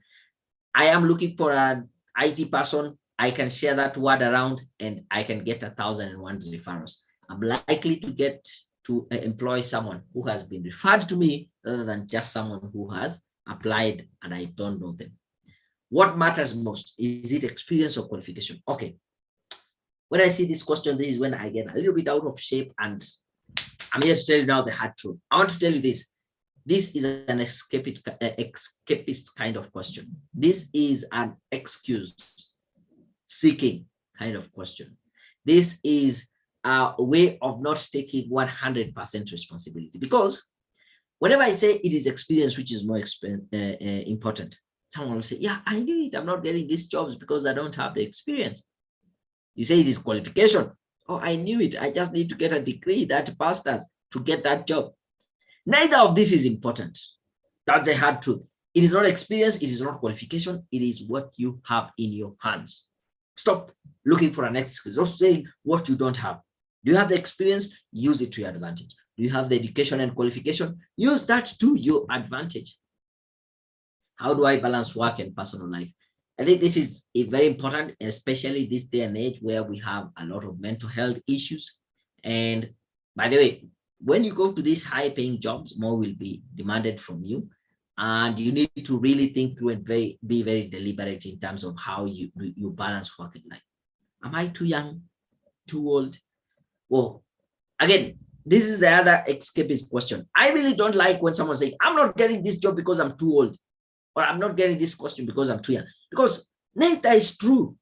I am looking for an IT person. I can share that word around and I can get 1,001 referrals. I'm likely to get to employ someone who has been referred to me rather than just someone who has applied and I don't know them. What matters most? Is it experience or qualification? Okay. When I see this question, this is when I get a little bit out of shape, and I'm here to tell you now the hard truth. I want to tell you this. This is an escapist kind of question. This is an excuse seeking kind of question. This is a way of not taking 100% responsibility, because whenever I say it is experience which is more important, someone will say, yeah, I knew it. I'm not getting these jobs because I don't have the experience. You say it is qualification. Oh, I knew it. I just need to get a degree that passed us to get that job. Neither of this is important. That's the hard truth. It is not experience. It is not qualification. It is what you have in your hands. Stop looking for an excuse. Don't say what you don't have. Do you have the experience? Use it to your advantage. Do you have the education and qualification? Use that to your advantage. How do I balance work and personal life? I think this is very important, especially this day and age where we have a lot of mental health issues. And by the way, when you go to these high paying jobs, more will be demanded from you. And you need to really think through and be very deliberate in terms of how you balance work and life. Am I too young, too old? Well, again, this is the other escapist question. I really don't like when someone says, I'm not getting this job because I'm too old, or I'm not getting this question because I'm too young, because neither is true.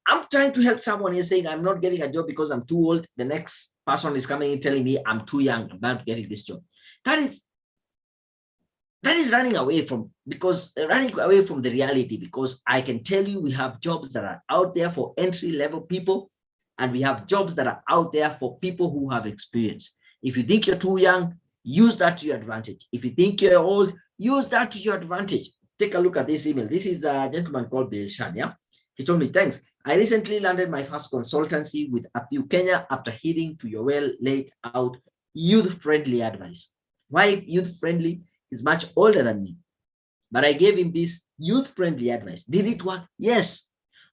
I'm trying to help someone here saying I'm not getting a job because I'm too old. The next person is coming in telling me I'm too young, I'm not getting this job. That is running away from the reality, because I can tell you we have jobs that are out there for entry-level people, and we have jobs that are out there for people who have experience. If you think you're too young, use that to your advantage. If you think you're old, use that to your advantage. Take a look at this email. This is a gentleman called Bill Shan. Yeah, he told me, thanks. I recently landed my first consultancy with Appeal Kenya after heeding to your well laid out youth-friendly advice. Why youth-friendly? He's much older than me, but I gave him this youth-friendly advice. Did it work? Yes.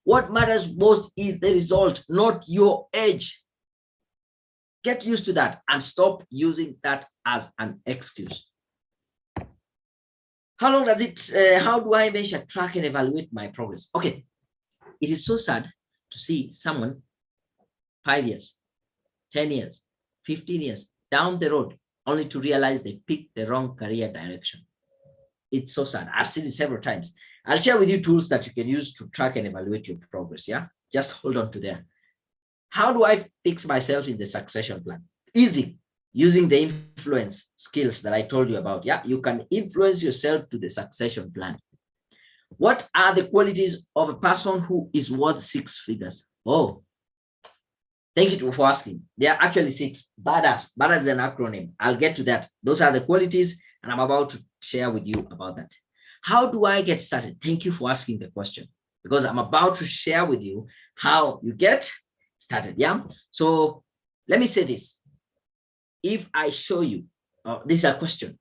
What matters most is the result, not your age. Get used to that and stop using that as an excuse. How long does it, how do I measure, track, and evaluate my progress? Okay. It is so sad to see someone 5 years, 10 years, 15 years down the road only to realize they picked the wrong career direction. It's so sad. I've seen it several times. I'll share with you tools that you can use to track and evaluate your progress. Yeah, just hold on to there. How do I fix myself in the succession plan? Easy. Using the influence skills that I told you about. Yeah, you can influence yourself to the succession plan. What are the qualities of a person who is worth 6 figures? Oh, thank you for asking. There are actually 6. Badass. Badass is an acronym. I'll get to that. Those are the qualities, and I'm about to share with you about that. How do I get started? Thank you for asking the question, because I'm about to share with you how you get started. Yeah. So let me say this. If I show you, this is a question.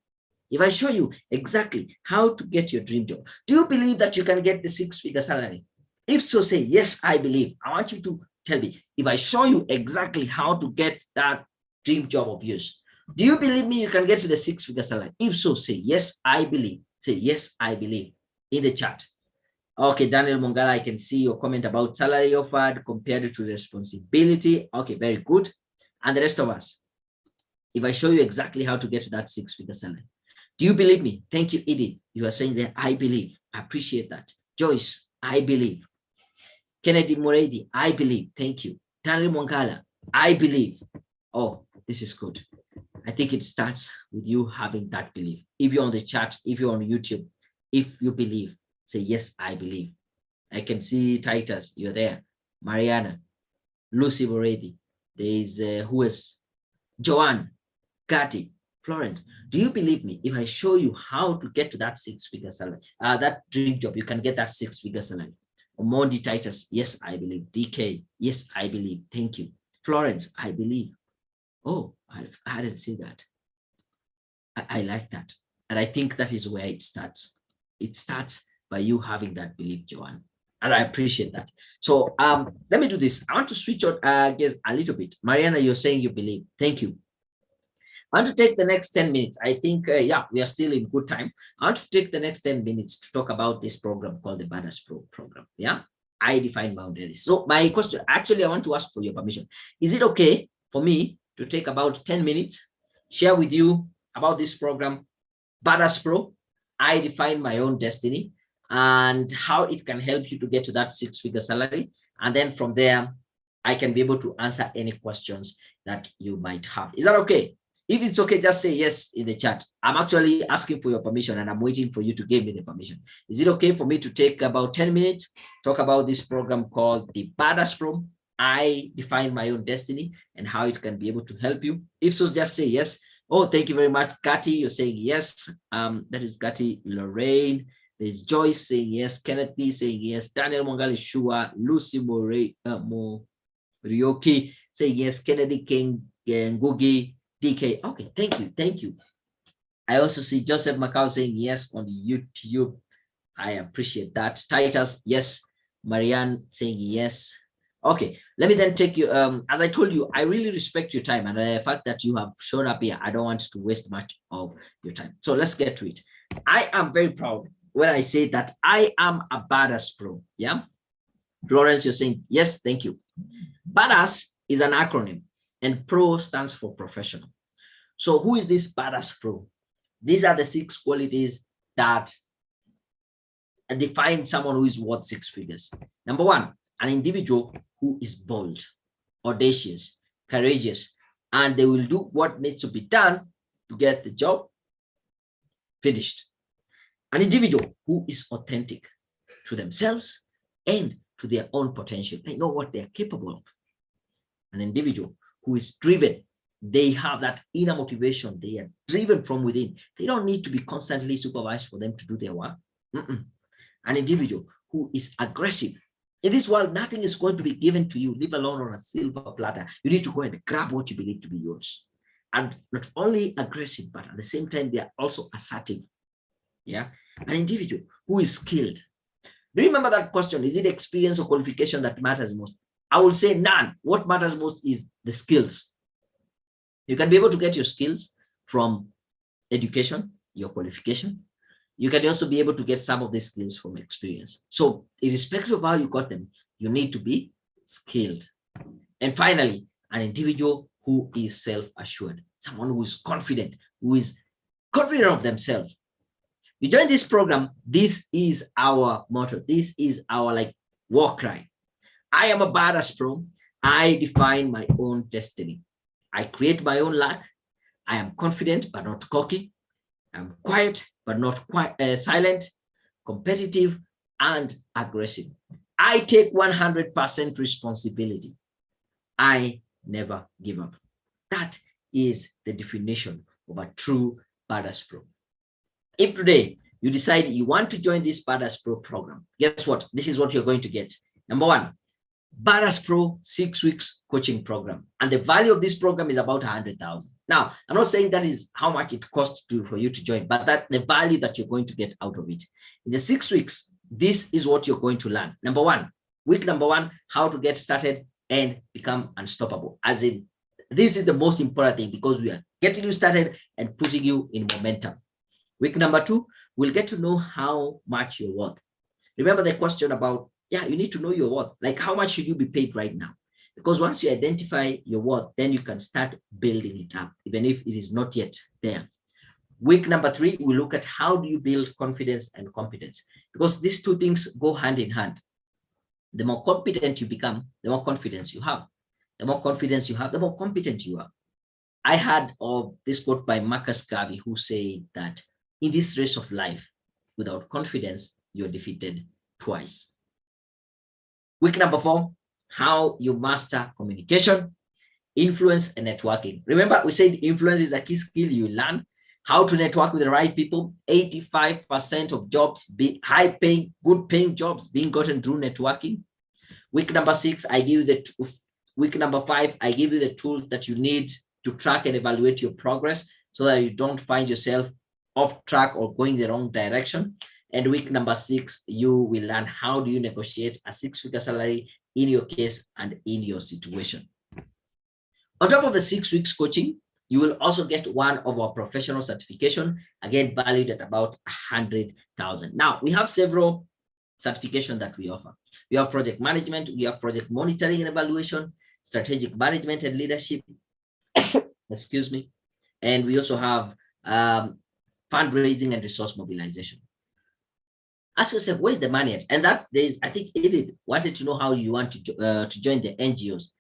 If I show you exactly how to get your dream job, do you believe that you can get the 6-figure salary? If so, say, yes, I believe. I want you to tell me, if I show you exactly how to get that dream job of yours, do you believe me you can get to the 6-figure salary? If so, say, yes, I believe. Say, yes, I believe in the chat. Okay, Daniel Mongala, I can see your comment about salary offered compared to responsibility. Okay, very good. And the rest of us, if I show you exactly how to get to that 6-figure salary, do you believe me? Thank you, Edith. You are saying that I believe. I appreciate that. Joyce, I believe. Kennedy Moredi, I believe. Thank you. Daniel Mongala, I believe. Oh, this is good. I think it starts with you having that belief. If you're on the chat, if you're on YouTube, if you believe, say, yes, I believe. I can see Titus, you're there. Mariana, Lucy Moredi. There is, who is? Joanne, Kati, Florence. Do you believe me? If I show you how to get to that 6-figure salary, that dream job, you can get that 6-figure salary. Omondi Titus, yes, I believe. DK, yes, I believe. Thank you. Florence, I believe. Oh, I didn't see that. I like that. And I think that is where it starts. It starts by you having that belief, Joanne. And I appreciate that. So let me do this. I want to switch on just a little bit. Mariana, you're saying you believe. Thank you. I want to take the next 10 minutes. I think, yeah, we are still in good time. I want to take the next 10 minutes to talk about this program called the Badass Pro program. Yeah, I define boundaries. So my question, actually, I want to ask for your permission. Is it okay for me to take about 10 minutes, share with you about this program, Badass Pro? I define my own destiny and how it can help you to get to that six-figure salary. And then from there, I can be able to answer any questions that you might have. Is that okay? If it's okay, just say yes in the chat. I'm actually asking for your permission and I'm waiting for you to give me the permission. Is it okay for me to take about 10 minutes, talk about this program called the Badass Pro? I define my own destiny and how it can be able to help you. If so, just say yes. Oh, thank you very much, Gatti. You're saying yes. That is Gatti. Lorraine. There's Joyce saying yes. Kenneth B saying yes. Daniel Mongali Shua. Lucy Morioki saying yes. Kennedy King Ngugi DK. Okay, thank you. Thank you. I also see Joseph Macau saying yes on YouTube. I appreciate that. Titus, yes. Marianne saying yes. Okay, let me then take you. As I told you, I really respect your time and the fact that you have shown up here. I don't want to waste much of your time. So let's get to it. I am very proud when I say that I am a Badass Pro. Yeah, Florence, you're saying yes. Thank you. Badass is an acronym, and Pro stands for professional. So who is this Badass Pro? These are the 6 qualities that define someone who is worth 6 figures. Number 1, an individual who is bold, audacious, courageous, and they will do what needs to be done to get the job finished. An individual who is authentic to themselves and to their own potential. They know what they're capable of. An individual who is driven. They have that inner motivation. They are driven from within. They don't need to be constantly supervised for them to do their work. An individual who is aggressive. In this world, nothing is going to be given to you, leave alone on a silver platter. You need to go and grab what you believe to be yours. And not only aggressive, but at the same time, they are also assertive. Yeah. An individual who is skilled. Do you remember that question? Is it experience or qualification that matters most? I will say none. What matters most is the skills. You can be able to get your skills from education, your qualification. You can also be able to get some of these skills from experience. So irrespective of how you got them, you need to be skilled. And finally, an individual who is self-assured, someone who is confident of themselves. You join this program, this is our motto. This is our war cry. I am a Badass Pro. I define my own destiny. I create my own luck. I am confident, but not cocky. I'm quiet, but not silent, competitive, and aggressive. I take 100% responsibility. I never give up. That is the definition of a true Badass Pro. If today you decide you want to join this Badass Pro program, guess what? This is what you're going to get. Number 1, Badass Pro 6 weeks coaching program. And the value of this program is about 100,000. Now, I'm not saying that is how much it costs for you to join, but that the value that you're going to get out of it. In the 6 weeks, this is what you're going to learn. Number 1, week number 1, how to get started and become unstoppable. As in, this is the most important thing because we are getting you started and putting you in momentum. Week number 2, we'll get to know how much you're worth. Remember the question about, you need to know your worth. Like, how much should you be paid right now? Because once you identify your worth, then you can start building it up, even if it is not yet there. Week number 3, we look at how do you build confidence and competence, because these 2 things go hand in hand. The more competent you become, the more confidence you have. The more confidence you have, the more competent you are. I had this quote by Marcus Garvey, who said that in this race of life, without confidence, you're defeated twice. Week number 4, how you master communication, influence, and networking. Remember, we said influence is a key skill you learn. How to network with the right people. 85% of jobs, high-paying, good-paying jobs being gotten through networking. Week number 6, week number 5, I give you the tools that you need to track and evaluate your progress so that you don't find yourself off track or going the wrong direction. And week number 6, you will learn how do you negotiate a 6-figure salary in your case and in your situation. On top of the 6 weeks coaching, you will also get one of our professional certification, again, valued at about 100,000. Now, we have several certifications that we offer. We have project management, we have project monitoring and evaluation, strategic management and leadership, excuse me, and we also have fundraising and resource mobilization. Ask yourself, where's the money at? And that there's, I think Edith wanted to know how you want to join the NGOs.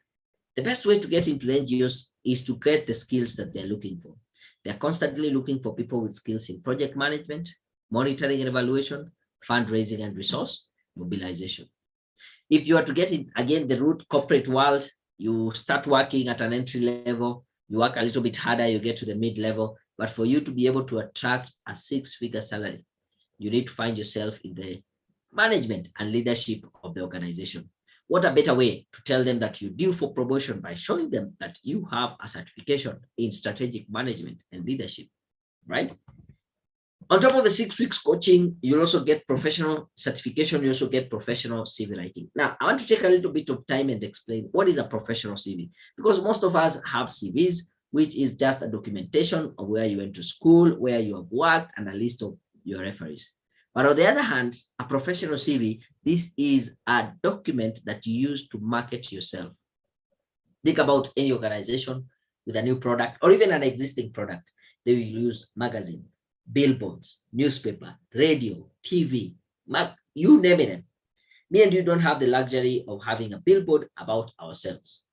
The best way to get into the NGOs is to get the skills that they're looking for. They're constantly looking for people with skills in project management, monitoring and evaluation, fundraising and resource mobilization. If you are to get in, again, the root corporate world, you start working at an entry level, you work a little bit harder, you get to the mid-level, but for you to be able to attract a 6-figure salary, you need to find yourself in the management and leadership of the organization. What a better way to tell them that you're due for promotion by showing them that you have a certification in strategic management and leadership, right? On top of the 6 weeks coaching, you also get professional certification. You also get professional CV writing. Now, I want to take a little bit of time and explain what is a professional CV, because most of us have CVs, which is just a documentation of where you went to school, where you have worked, and a list of your referees. But on the other hand, a professional CV, this is a document that you use to market yourself. Think about any organization with a new product or even an existing product. They will use magazine, billboards, newspaper, radio, TV, you name it. Me and you don't have the luxury of having a billboard about ourselves.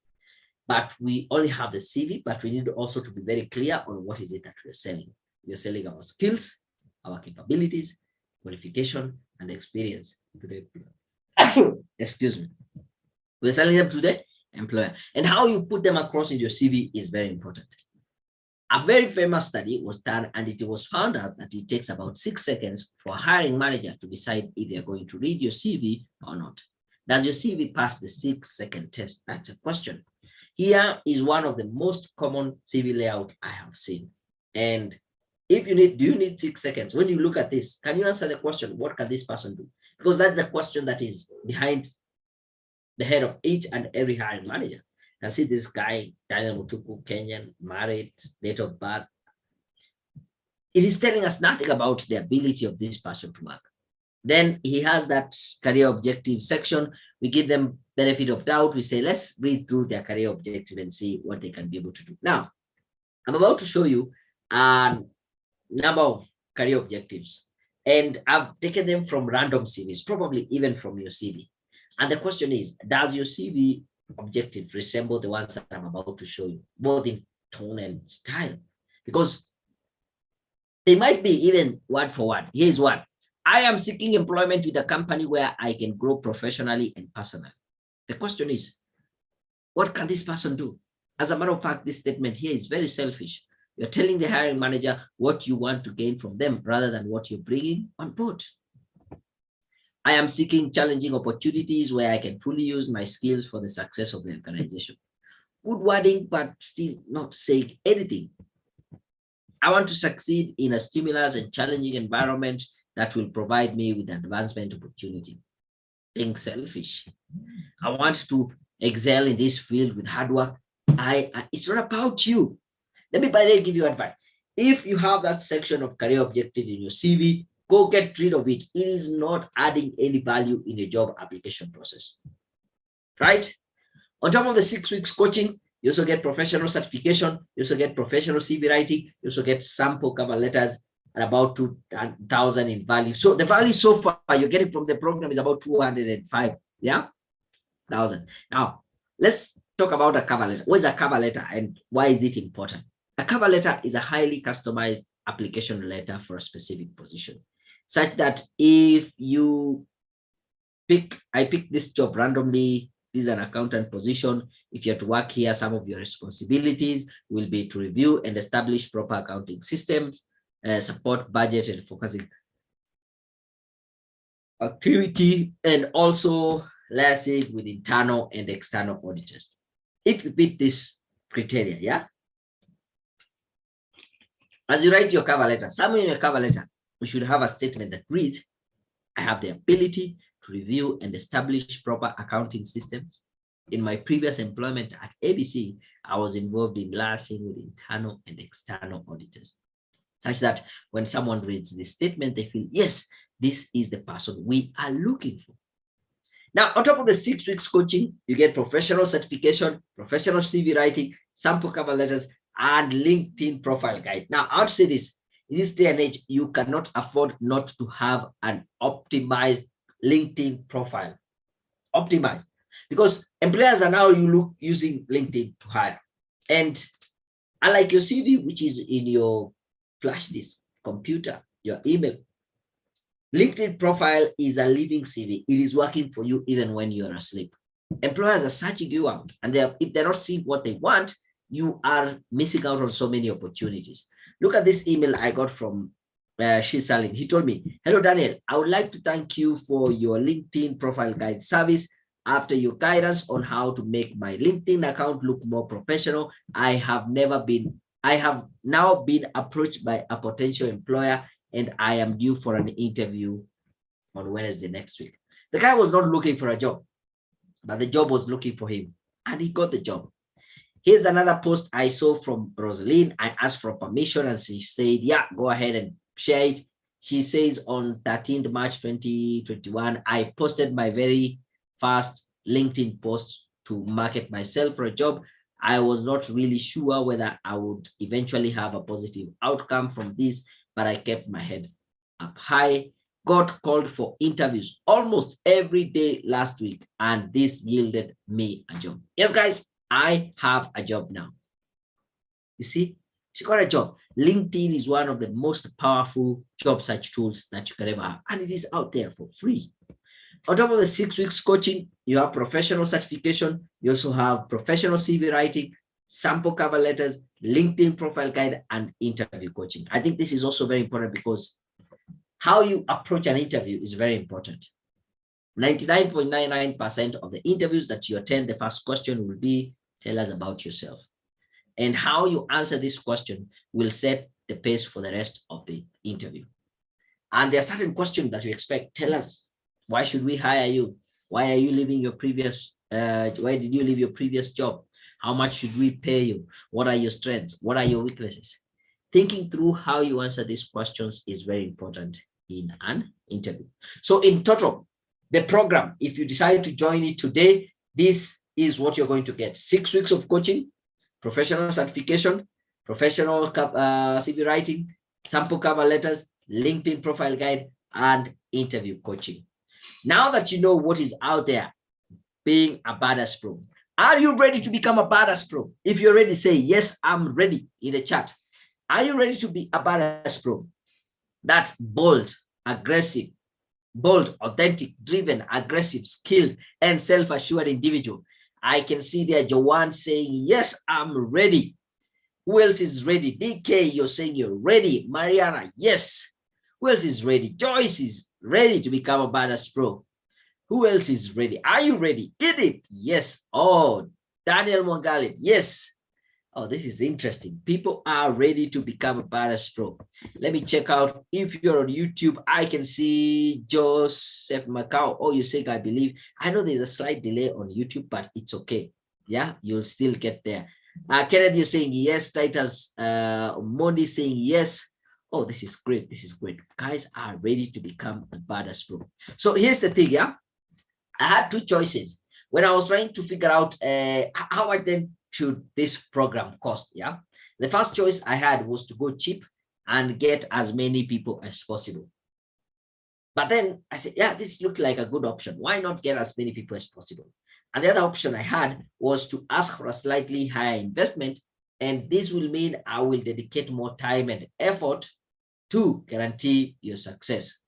But we only have the CV, but we need also to be very clear on what is it that we're selling. We're selling our skills, our capabilities, qualification, and experience to the employer. Excuse me. We're selling them to the employer. And how you put them across in your CV is very important. A very famous study was done, and it was found out that it takes about 6 seconds for a hiring manager to decide if they're going to read your CV or not. Does your CV pass the 6-second test? That's a question. Here is one of the most common CV layout I have seen. And if you need, do you need 6 seconds? When you look at this, can you answer the question, what can this person do? Because that's the question that is behind the head of each and every hiring manager. You can see this guy, Daniel Mutuku, Kenyan, married, date of birth. It is telling us nothing about the ability of this person to work. Then he has that career objective section. We give them benefit of doubt. We say, let's read through their career objective and see what they can be able to do. Now, I'm about to show you a number of career objectives, and I've taken them from random CVs, probably even from your CV. And the question is, does your CV objective resemble the ones that I'm about to show you, both in tone and style? Because they might be even word for word. Here's one. I am seeking employment with a company where I can grow professionally and personally. The question is, what can this person do? As a matter of fact, this statement here is very selfish. You're telling the hiring manager what you want to gain from them rather than what you're bringing on board. I am seeking challenging opportunities where I can fully use my skills for the success of the organization. Good wording, but still not saying anything. I want to succeed in a stimulus and challenging environment that will provide me with advancement opportunity. Being selfish. I want to excel in this field with hard work. It's not about you. Let me by the way give you advice. If you have that section of career objective in your CV, go get rid of it. It is not adding any value in a job application process. Right? On top of the 6 weeks coaching, you also get professional certification. You also get professional CV writing. You also get sample cover letters at about 2,000 in value. So the value so far you're getting from the program is about 205. Yeah, 1,000. Now let's talk about a cover letter. What is a cover letter and why is it important? A cover letter is a highly customized application letter for a specific position, such that if you I pick this job randomly. This is an accountant position. If you're to work here, some of your responsibilities will be to review and establish proper accounting systems, support budget and focusing activity, and also liaising with internal and external auditors. If you fit this criteria, yeah. As you write your cover letter, somewhere in your cover letter, you should have a statement that reads, I have the ability to review and establish proper accounting systems. In my previous employment at ABC, I was involved in liaising with internal and external auditors, such that when someone reads this statement, they feel, yes, this is the person we are looking for. Now, on top of the 6 weeks coaching, you get professional certification, professional CV writing, sample cover letters, and LinkedIn profile guide. Now, I would say this, in this day and age, you cannot afford not to have an optimized LinkedIn profile. Optimized. Because employers are now using LinkedIn to hire. And unlike your CV, which is in your flash disk, computer, your email, LinkedIn profile is a living CV. It is working for you even when you are asleep. Employers are searching you out, and if they're not seeing what they want, you are missing out on so many opportunities. Look at this email I got from Salim. He told me, hello, Daniel, I would like to thank you for your LinkedIn profile guide service. After your guidance on how to make my LinkedIn account look more professional, I have now been approached by a potential employer, and I am due for an interview on Wednesday next week. The guy was not looking for a job, but the job was looking for him, and he got the job. Here's another post I saw from Rosaline. I asked for permission, and she said, yeah, go ahead and share it. She says on 13th March 2021, I posted my very first LinkedIn post to market myself for a job. I was not really sure whether I would eventually have a positive outcome from this, but I kept my head up high. Got called for interviews almost every day last week, and this yielded me a job. Yes, guys, I have a job now. You see, she got a job. LinkedIn is one of the most powerful job search tools that you can ever have, and it is out there for free. On top of the 6 weeks coaching, you have professional certification. You also have professional CV writing, sample cover letters, LinkedIn profile guide, and interview coaching. I think this is also very important because how you approach an interview is very important. 99.99% of the interviews that you attend, the first question will be, tell us about yourself. And how you answer this question will set the pace for the rest of the interview. And there are certain questions that you expect. Tell us, why should we hire you? Why are you leaving your previous, why did you leave your previous job? How much should we pay you? What are your strengths? What are your weaknesses? Thinking through how you answer these questions is very important in an interview. So in total, the program, if you decide to join it today, this is what you're going to get. 6 weeks of coaching, professional certification, professional CV writing, sample cover letters, LinkedIn profile guide, and interview coaching. Now that you know what is out there, being a badass pro, are you ready to become a badass pro? If you're ready, say, yes, I'm ready in the chat. Are you ready to be a badass pro? That bold, aggressive, bold, authentic, driven, aggressive, skilled, and self-assured individual. I can see there Joanne saying, yes, I'm ready. Who else is ready? DK, you're saying you're ready. Mariana, yes. Who else is ready? Joyce is ready to become a badass pro. Who else is ready? Are you ready? Edith, yes. Oh, Daniel Mongali, yes. Oh, this is interesting. People are ready to become a badass pro. Let me check out. If you're on YouTube, I can see Joseph Macau. Oh, you say, I believe. I know there's a slight delay on YouTube, but it's okay. Yeah, you'll still get there. Kenneth, you're saying yes. Titus Mondi saying yes. Oh, this is great. This is great. Guys are ready to become a badass pro. So here's the thing, yeah. I had two choices when I was trying to figure out how I then should this program cost. Yeah, the first choice I had was to go cheap and get as many people as possible. But then I said, yeah, this looked like a good option. Why not get as many people as possible? And the other option I had was to ask for a slightly higher investment, and this will mean I will dedicate more time and effort to guarantee your success.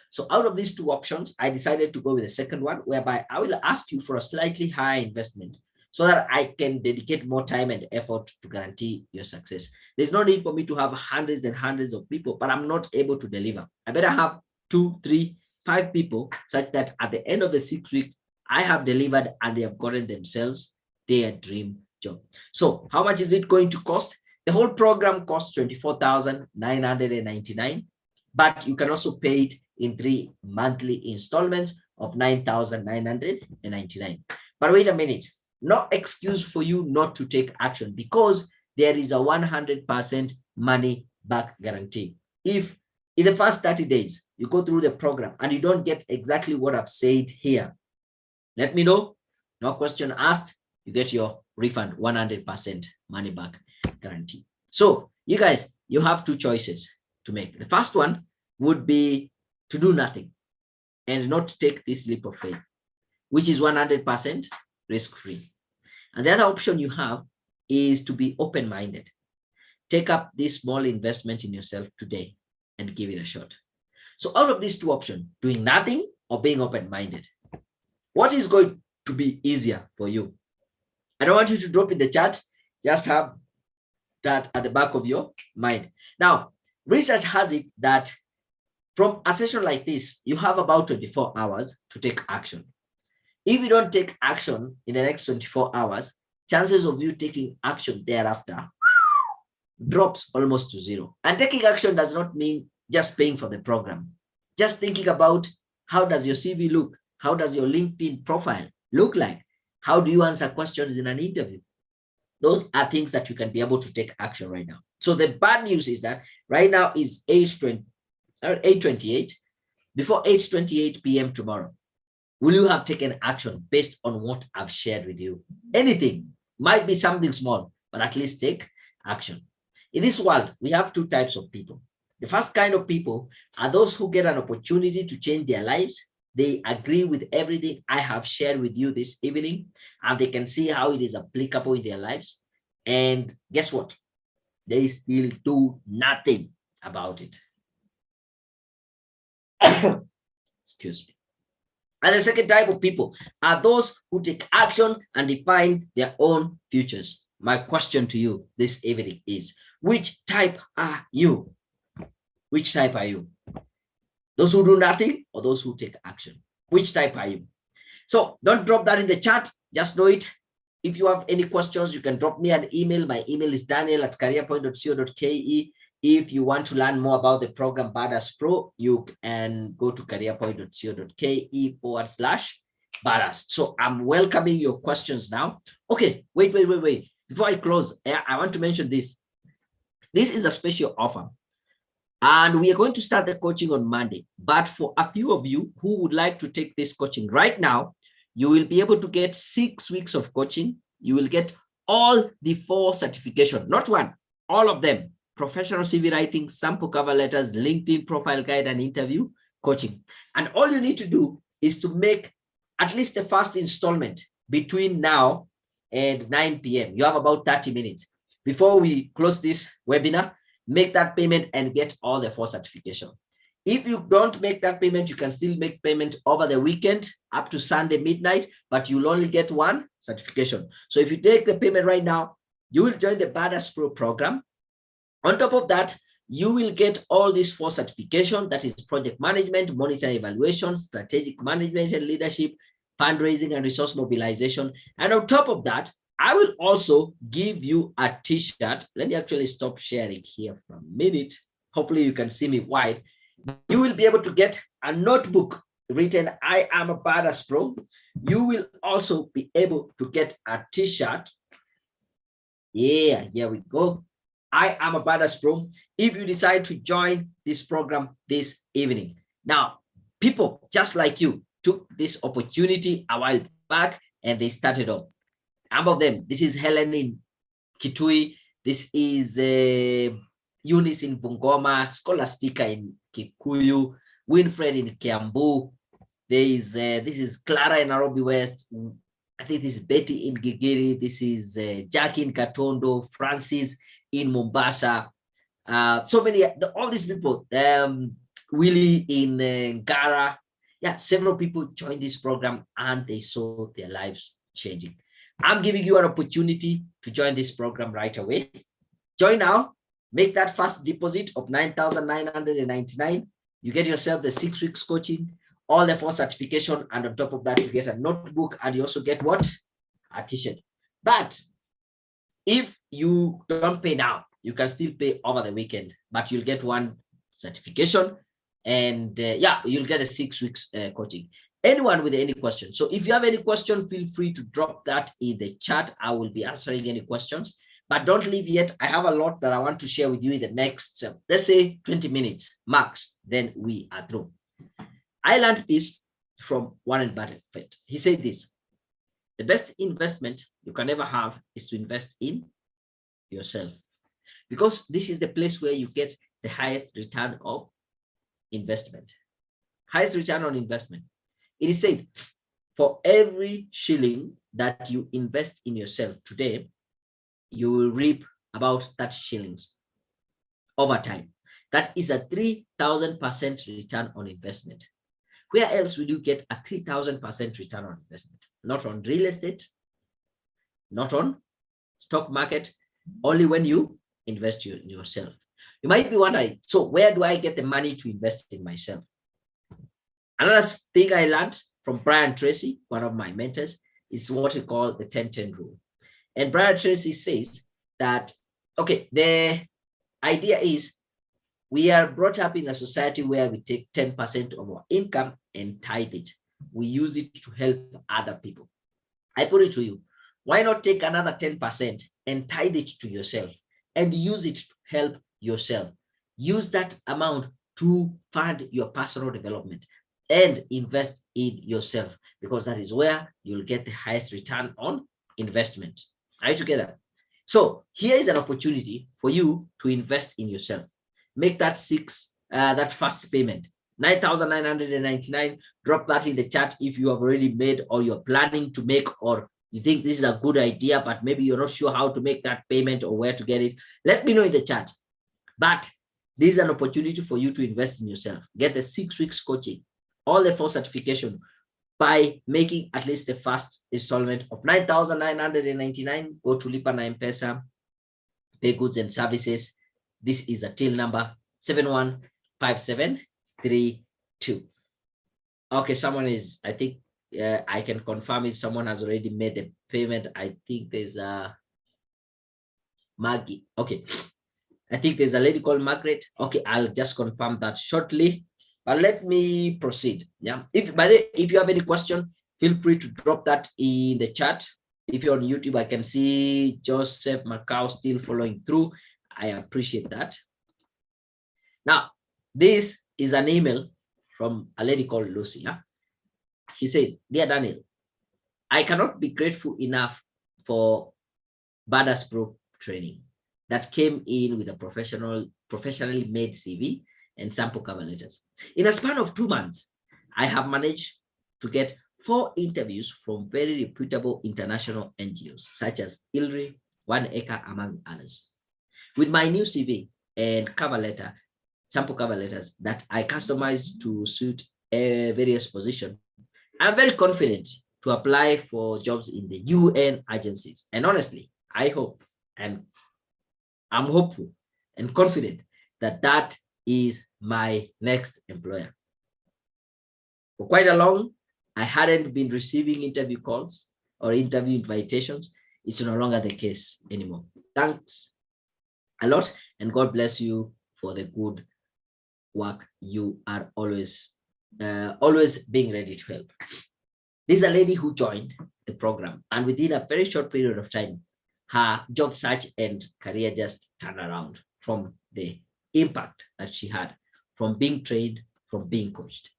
So out of these two options, I decided to go with the second one, whereby I will ask you for a slightly higher investment so that I can dedicate more time and effort to guarantee your success. There's no need for me to have hundreds and hundreds of people, but I'm not able to deliver. I better have 2, 3, 5 people such that at the end of the 6 weeks, I have delivered and they have gotten themselves their dream job. So how much is it going to cost? The whole program costs $24,999. but you can also pay it in 3 monthly installments of 9,999. But wait a minute, no excuse for you not to take action, because there is a 100% money back guarantee. If in the first 30 days you go through the program and you don't get exactly what I've said here, let me know. No question asked. You get your refund, 100% money back guarantee. So you guys, you have two choices to make. The first one would be to do nothing and not take this leap of faith, which is 100% risk-free. And the other option you have is to be open-minded. Take up this small investment in yourself today and give it a shot. So out of these two options, doing nothing or being open-minded, what is going to be easier for you? I don't want you to drop in the chat. Just have that at the back of your mind. Now, research has it that from a session like this, you have about 24 hours to take action. If you don't take action in the next 24 hours, chances of you taking action thereafter drops almost to zero. And taking action does not mean just paying for the program. Just thinking about, how does your CV look? How does your LinkedIn profile look like? How do you answer questions in an interview? Those are things that you can be able to take action right now. So the bad news is that right now is 8:28. Before 8:28 p.m. tomorrow, will you have taken action based on what I've shared with you? Anything, might be something small, but at least take action. In this world, we have two types of people. The first kind of people are those who get an opportunity to change their lives. They agree with everything I have shared with you this evening, and they can see how it is applicable in their lives. And guess what? They still do nothing about it. Excuse me. And the second type of people are those who take action and define their own futures. My question to you this evening is, which type are you? Which type are you? Those who do nothing or those who take action? Which type are you? So don't drop that in the chat. Just know it. If you have any questions, you can drop me an email. My email is daniel@careerpoint.co.ke. If you want to learn more about the program Badass Pro, you can go to careerpoint.co.ke/Badass. So I'm welcoming your questions now. Okay, wait. Before I close, I want to mention this. This is a special offer. And we are going to start the coaching on Monday. But for a few of you who would like to take this coaching right now, you will be able to get 6 weeks of coaching. You will get all the 4 certifications, not one, all of them. Professional CV writing, sample cover letters, LinkedIn profile guide, and interview coaching. And all you need to do is to make at least the first installment between now and 9 p.m. You have about 30 minutes. Before we close this webinar, make that payment and get all the 4 certifications. If you don't make that payment, you can still make payment over the weekend up to Sunday midnight, but you'll only get 1 certification. So if you take the payment right now, you will join the Badass Pro program. On top of that, you will get all these 4 certifications, that is project management, monitoring evaluation, strategic management and leadership, fundraising and resource mobilization. And on top of that, I will also give you a t-shirt. Let me actually stop sharing here for a minute. Hopefully you can see me wide. You will be able to get a notebook written, I am a Badass Pro. You will also be able to get a t-shirt. Yeah, here we go. I am a Badass Pro. If you decide to join this program this evening. Now, people just like you took this opportunity a while back and they started off. Some of them, this is Helen in Kitui, this is Eunice in Bungoma, Scholastica in Kikuyu, Winfred in Kiambu, this is Clara in Nairobi West, I think this is Betty in Gigiri, this is Jackie in Katondo, Francis in Mombasa, so many, all these people, Willie in Ngara, yeah, several people joined this program and they saw their lives changing. I'm giving you an opportunity to join this program right away. Join now, make that first deposit of 9,999. You get yourself the 6 weeks coaching, all the 4 certification, and on top of that, you get a notebook and you also get what? A t-shirt. But if you don't pay now, you can still pay over the weekend, but you'll get 1 certification And yeah, you'll get a 6 weeks coaching. Anyone with any question? So if you have any question, feel free to drop that in the chat. I will be answering any questions, but don't leave yet. I have a lot that I want to share with you in the next, let's say 20 minutes max, then we are through. I learned this from Warren Buffett. He said this: the best investment you can ever have is to invest in yourself, because this is the place where you get the highest return of investment. Highest return on investment. It is said, for every shilling that you invest in yourself today, you will reap about 30 shillings over time. That is a 3,000% return on investment. Where else will you get a 3,000% return on investment? Not on real estate, not on stock market, only when you invest in yourself. You might be wondering, so where do I get the money to invest in myself? Another thing I learned from Brian Tracy, one of my mentors, is what we call the 10-10 rule. And Brian Tracy says that, okay, the idea is we are brought up in a society where we take 10% of our income and tithe it. We use it to help other people. I put it to you, why not take another 10% and tithe it to yourself and use it to help yourself? Use that amount to fund your personal development and invest in yourself, because that is where you'll get the highest return on investment. Are you together? So here is an opportunity for you to invest in yourself. Make that that first payment, 9,999. Drop that in the chat if you have already made or you're planning to make, or you think this is a good idea, but maybe you're not sure how to make that payment or where to get it. Let me know in the chat. But this is an opportunity for you to invest in yourself. Get the 6 weeks coaching, all the 4 certification, by making at least the first installment of 9,999. Go to Lipa na M-Pesa, pay goods and services. This is a till number 715732. Okay, someone is, I think I can confirm if someone has already made the payment. I think there's a Maggie. Okay, I think there's a lady called Margaret. Okay, I'll just confirm that shortly. But let me proceed. Yeah. If you have any question, feel free to drop that in the chat. If you're on YouTube, I can see Joseph Macau still following through. I appreciate that. Now, this is an email from a lady called Lucy. Yeah? She says, "Dear Daniel, I cannot be grateful enough for Badass Pro training that came in with a professionally made CV and sample cover letters. In a span of 2 months, I have managed to get 4 interviews from very reputable international NGOs, such as ILRI, 1 Acre, among others. With my new CV and cover letter, sample cover letters that I customized to suit various positions, I'm very confident to apply for jobs in the UN agencies. And honestly, I hope, and I'm hopeful and confident that that is my next employer. For quite a long, I hadn't been receiving interview calls or interview invitations. It's no longer the case anymore. Thanks a lot, and God bless you for the good work. You are always being ready to help." This is a lady who joined the program, and within a very short period of time, her job search and career just turned around from the impact that she had from being trained, from being coached.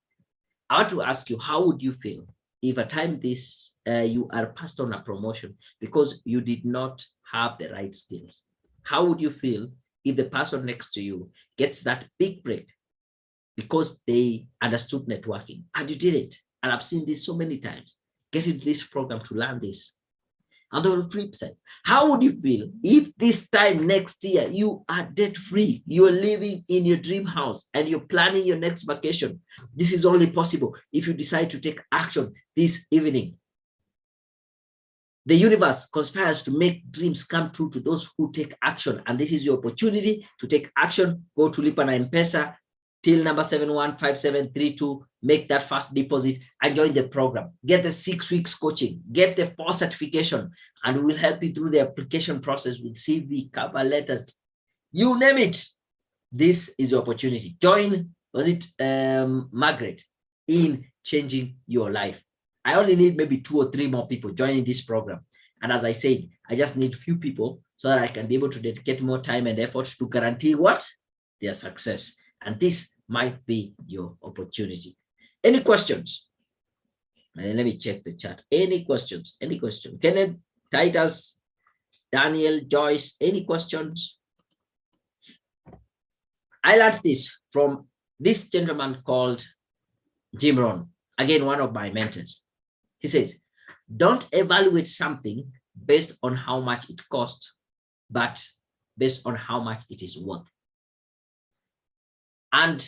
I want to ask you, how would you feel if at time this you are passed on a promotion because you did not have the right skills? How would you feel if the person next to you gets that big break because they understood networking and you did it? And I've seen this so many times. Get into this program to learn this. And on the flip side, how would you feel if this time next year you are debt free, you're living in your dream house and you're planning your next vacation? This is only possible if you decide to take action this evening. The universe conspires to make dreams come true to those who take action. And this is your opportunity to take action. Go to Lipa na M-Pesa, till number 715732, make that first deposit and join the program. Get the 6 weeks coaching, get the 4 certification, and we will help you through the application process with CV, cover letters, you name it. This is your opportunity. Join Margaret, in changing your life. I only need maybe 2 or 3 more people joining this program. And as I said, I just need few people so that I can be able to dedicate more time and effort to guarantee what? Their success. And this might be your opportunity. Any questions? And let me check the chat. Any questions? Any question? Kenneth, Titus, Daniel, Joyce, any questions? I learned this from this gentleman called Jim Rohn, again, one of my mentors. He says, don't evaluate something based on how much it costs, but based on how much it is worth. And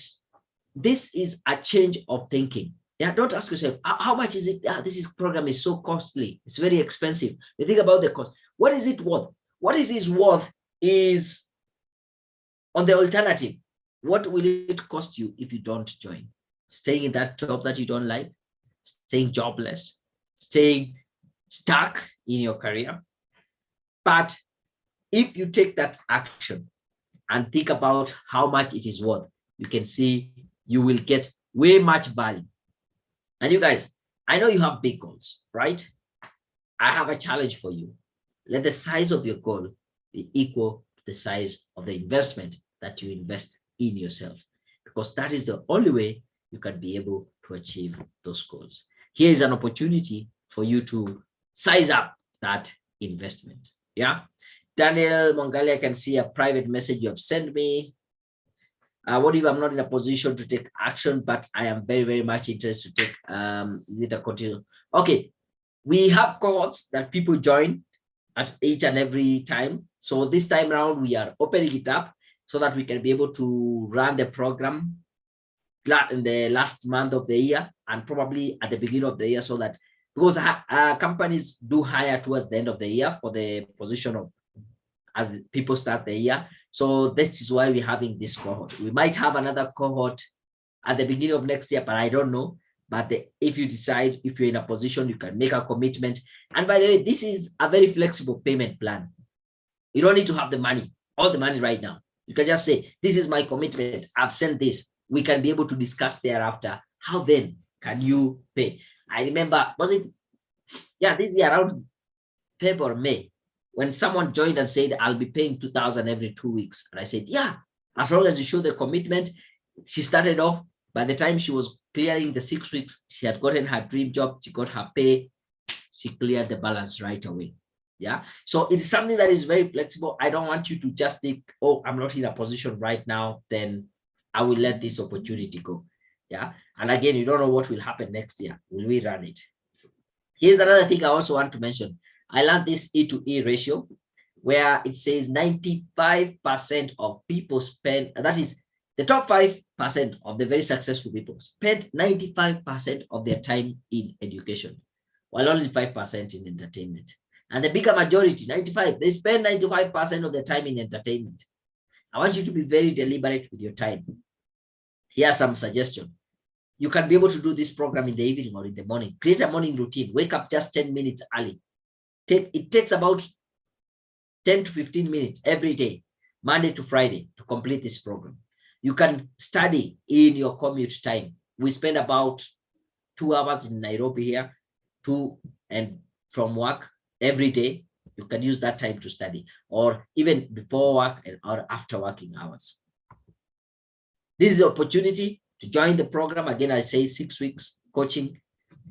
this is a change of thinking. Yeah, don't ask yourself, how much is it? This program is so costly. It's very expensive. You think about the cost. What is it worth? What is this worth is on the alternative. What will it cost you if you don't join? Staying in that job that you don't like, staying jobless, staying stuck in your career. But if you take that action and think about how much it is worth, you can see you will get way much value. And you guys, I know you have big goals, right? I have a challenge for you. Let the size of your goal be equal to the size of the investment that you invest in yourself, because that is the only way you can be able to achieve those goals. Here is an opportunity for you to size up that investment. Yeah. Daniel Mongali, I can see a private message you have sent me. What if I'm not in a position to take action, but I am very, very much interested to take, is it a continue? Okay. We have cohorts that people join at each and every time. So this time around, we are opening it up so that we can be able to run the program in the last month of the year and probably at the beginning of the year, so that because companies do hire towards the end of the year for the position of as people start the year. So this is why we're having this cohort. We might have another cohort at the beginning of next year, but I don't know. But if you decide, if you're in a position, you can make a commitment. And by the way, this is a very flexible payment plan. You don't need to have the money, all the money right now. You can just say, this is my commitment. I've sent this. We can be able to discuss thereafter. How then can you pay? I remember, was it, yeah, this year around February or May, when someone joined and said, I'll be paying 2,000 every 2 weeks. And I said, yeah, as long as you show the commitment. She started off, by the time she was clearing the 6 weeks, she had gotten her dream job. She got her pay. She cleared the balance right away. Yeah. So it's something that is very flexible. I don't want you to just think, oh, I'm not in a position right now, then I will let this opportunity go. Yeah. And again, you don't know what will happen next year. Will we run it? Here's another thing I also want to mention. I learned this E to E ratio, where it says 95% of people spend, and that is the top 5% of the very successful people spend 95% of their time in education, while only 5% in entertainment. And the bigger majority, 95, they spend 95% of their time in entertainment. I want you to be very deliberate with your time. Here are some suggestions. You can be able to do this program in the evening or in the morning. Create a morning routine. Wake up just 10 minutes early. It takes about 10 to 15 minutes every day, Monday to Friday, to complete this program. You can study in your commute time. We spend about 2 hours in Nairobi here, to and from work every day. You can use that time to study, or even before work and or after working hours. This is the opportunity to join the program. Again, I say 6 weeks coaching,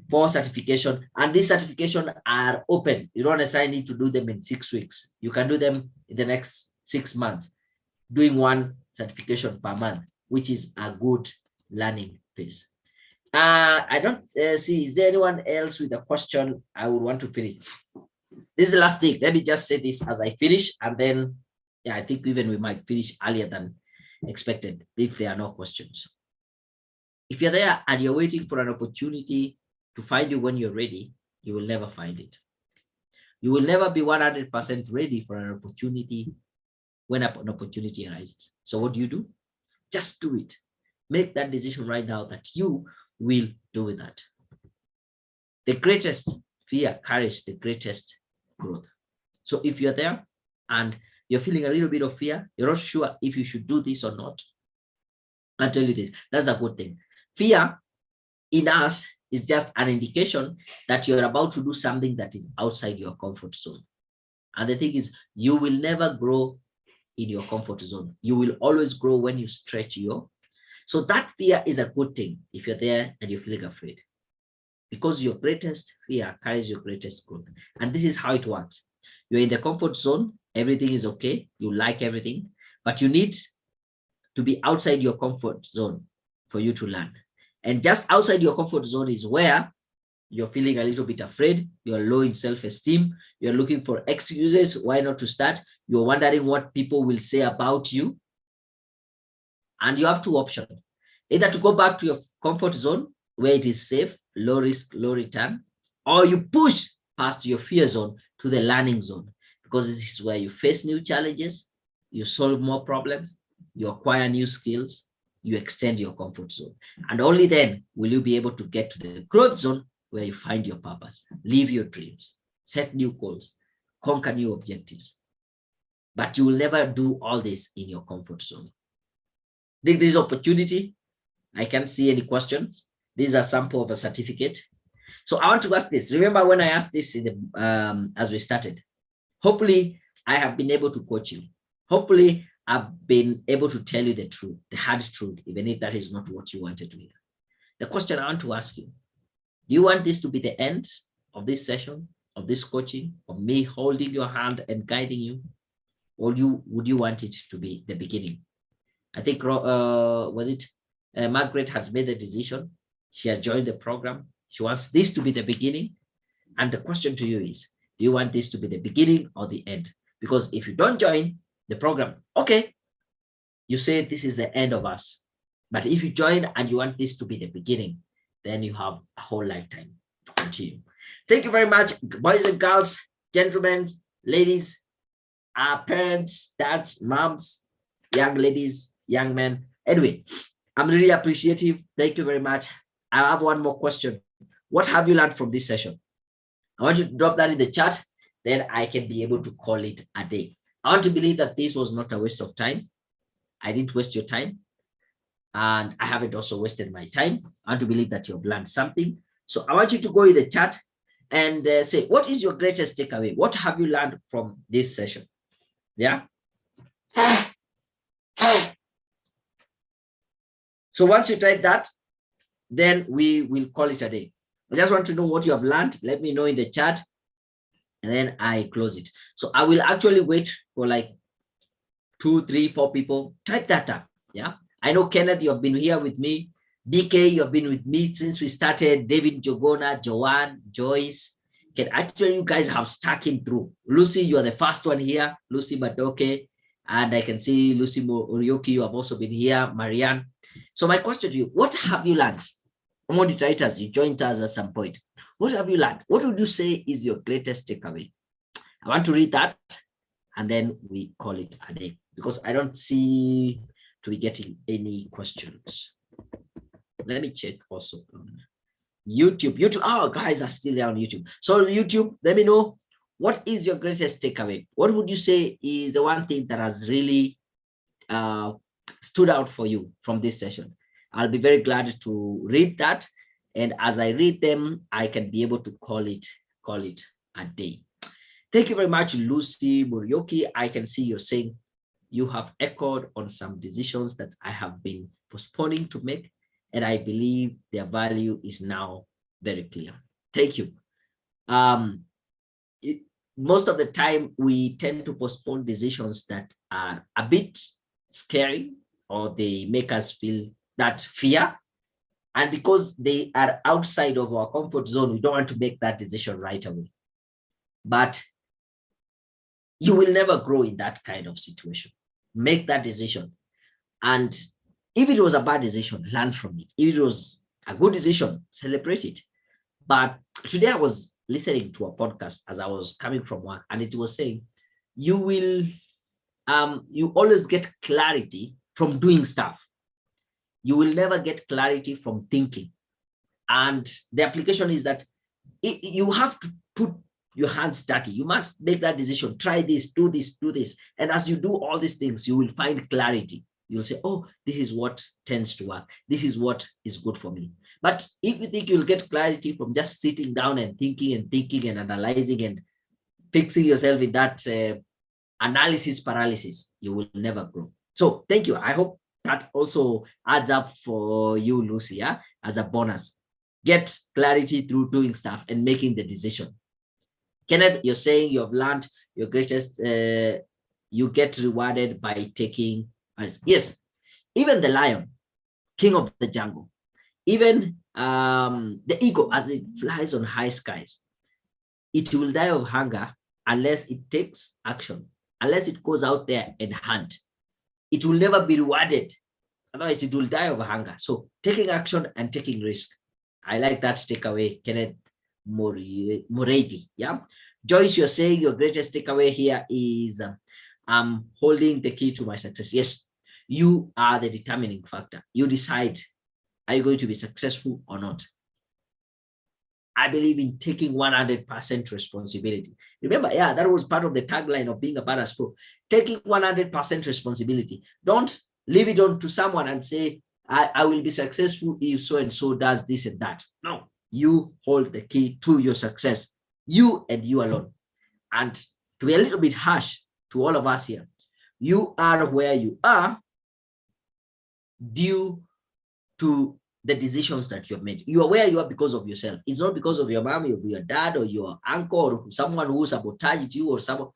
4 certification, and these certifications are open. You don't necessarily need to do them in 6 weeks. You can do them in the next 6 months, doing 1 certification per month, which is a good learning pace. I don't see, is there anyone else with a question? I would want to finish. This is the last thing. Let me just say this as I finish, and then yeah, I think even we might finish earlier than expected if there are no questions. If you're there and you're waiting for an opportunity to find you when you're ready, you will never find it. You will never be 100% ready for an opportunity when an opportunity arises. So what do? Just do it. Make that decision right now that you will do that. The greatest fear carries the greatest growth. So if you're there and you're feeling a little bit of fear, you're not sure if you should do this or not, I'll tell you this. That's a good thing. Fear in us is just an indication that you're about to do something that is outside your comfort zone. And the thing is, you will never grow in your comfort zone. You will always grow when you stretch your. So that fear is a good thing if you're there and you're feeling afraid, because your greatest fear carries your greatest growth. And this is how it works. You're in the comfort zone, everything is okay, you like everything, but you need to be outside your comfort zone for you to learn. And just outside your comfort zone is where you're feeling a little bit afraid, you're low in self-esteem, you're looking for excuses why not to start, you're wondering what people will say about you. And you have two options: either to go back to your comfort zone where it is safe, low risk, low return, or you push past your fear zone to the learning zone, because this is where you face new challenges, you solve more problems, you acquire new skills, you extend your comfort zone. And only then will you be able to get to the growth zone where you find your purpose, live your dreams, set new goals, conquer new objectives. But you will never do all this in your comfort zone. Take this opportunity. I can't see any questions. These are sample of a certificate. So I want to ask this. Remember when I asked this in the, as we started? Hopefully, I have been able to coach you. Hopefully, I've been able to tell you the truth, the hard truth, even if that is not what you wanted to hear. The question I want to ask you: do you want this to be the end of this session, of this coaching, of me holding your hand and guiding you? Or would you want it to be the beginning? I think, Margaret has made the decision. She has joined the program. She wants this to be the beginning. And the question to you is, do you want this to be the beginning or the end? Because if you don't join the program, okay, you say this is the end of us. But if you join and you want this to be the beginning, then you have a whole lifetime to continue. Thank you very much, boys and girls, gentlemen, ladies, parents, dads, moms, young ladies, young men. Anyway, I'm really appreciative. Thank you very much. I have one more question. What have you learned from this session? I want you to drop that in the chat. Then I can be able to call it a day. I want to believe that this was not a waste of time. I didn't waste your time. And I haven't also wasted my time. I want to believe that you've learned something. So I want you to go in the chat and say, what is your greatest takeaway? What have you learned from this session? Yeah. So once you type that, then we will call it a day. I just want to know what you have learned. Let me know in the chat, and then I close it. So I will actually wait for like 2, 3, 4 people. Type that up. Yeah. I know, Kenneth, you have been here with me. DK, you have been with me since we started. David, Jogona, Joanne, Joyce. Actually, you guys have stuck in through. Lucy, you are the first one here. Lucy Badoke. And I can see Lucy Morioki, you have also been here. Marianne. So my question to you, what have you learned? Moderators, you joined us at some point. What have you learned? What would you say is your greatest takeaway? I want to read that, and then we call it a day, because I don't see to be getting any questions. Let me check also on YouTube. Oh, guys are still there on YouTube. So YouTube, let me know, what is your greatest takeaway? What would you say is the one thing that has really stood out for you from this session? I'll be very glad to read that. And as I read them, I can be able to call it a day. Thank you very much, Lucy Morioki. I can see you're saying you have echoed on some decisions that I have been postponing to make, and I believe their value is now very clear. Thank you. Most of the time, we tend to postpone decisions that are a bit scary, or they make us feel that fear. And because they are outside of our comfort zone, we don't want to make that decision right away. But you will never grow in that kind of situation. Make that decision. And if it was a bad decision, learn from it. If it was a good decision, celebrate it. But today I was listening to a podcast as I was coming from work, and it was saying, you always get clarity from doing stuff. You will never get clarity from thinking. And the application is that you have to put your hands dirty. You must make that decision. Try this, do this, do this. And as you do all these things, you will find clarity. You'll say, oh, this is what tends to work. This is what is good for me. But if you think you'll get clarity from just sitting down and thinking and analyzing and fixing yourself in that analysis paralysis, you will never grow. So thank you. I hope that also adds up for you, Lucy, yeah? As a bonus. Get clarity through doing stuff and making the decision. Kenneth, you're saying you have learned your greatest, you get rewarded by taking, yes, even the lion, king of the jungle, even the eagle as it flies on high skies, it will die of hunger unless it takes action, unless it goes out there and hunt. It will never be rewarded. Otherwise, it will die of hunger. So taking action and taking risk. I like that takeaway, Kenneth Moredi. Yeah. Joyce, you're saying your greatest takeaway here is holding the key to my success. Yes, you are the determining factor. You decide, are you going to be successful or not? I believe in taking 100% responsibility. Remember, yeah, that was part of the tagline of being a badass pro. Taking 100% responsibility. Don't leave it on to someone and say, I will be successful if so-and-so does this and that. No, you hold the key to your success. You and you alone. And to be a little bit harsh to all of us here, you are where you are due to the decisions that you've made. You are where you are because of yourself. It's not because of your mom, or your dad, or your uncle, or someone who sabotaged you, or someone.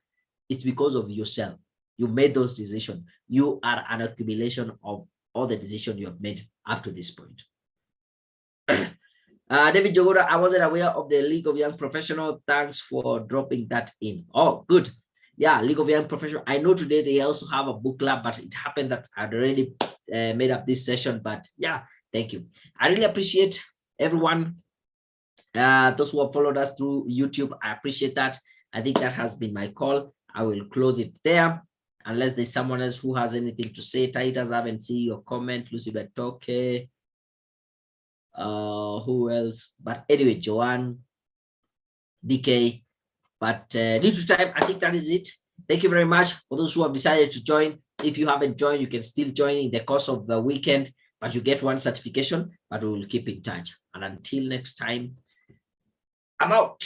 It's because of yourself. You made those decisions. You are an accumulation of all the decisions you have made up to this point. David Jogora, I wasn't aware of the League of Young Professionals. Thanks for dropping that in. Oh, good. Yeah, League of Young Professionals. I know today they also have a book club, but it happened that I'd already made up this session. But yeah, thank you. I really appreciate everyone. Those who have followed us through YouTube, I appreciate that. I think that has been my call. I will close it there. Unless there's someone else who has anything to say. Titus, I haven't seen your comment. Lucy Betoke. Who else? But anyway, Joanne, DK. But due to time, I think that is it. Thank you very much for those who have decided to join. If you haven't joined, you can still join in the course of the weekend, but you get one certification, but we will keep in touch. And until next time, I'm out.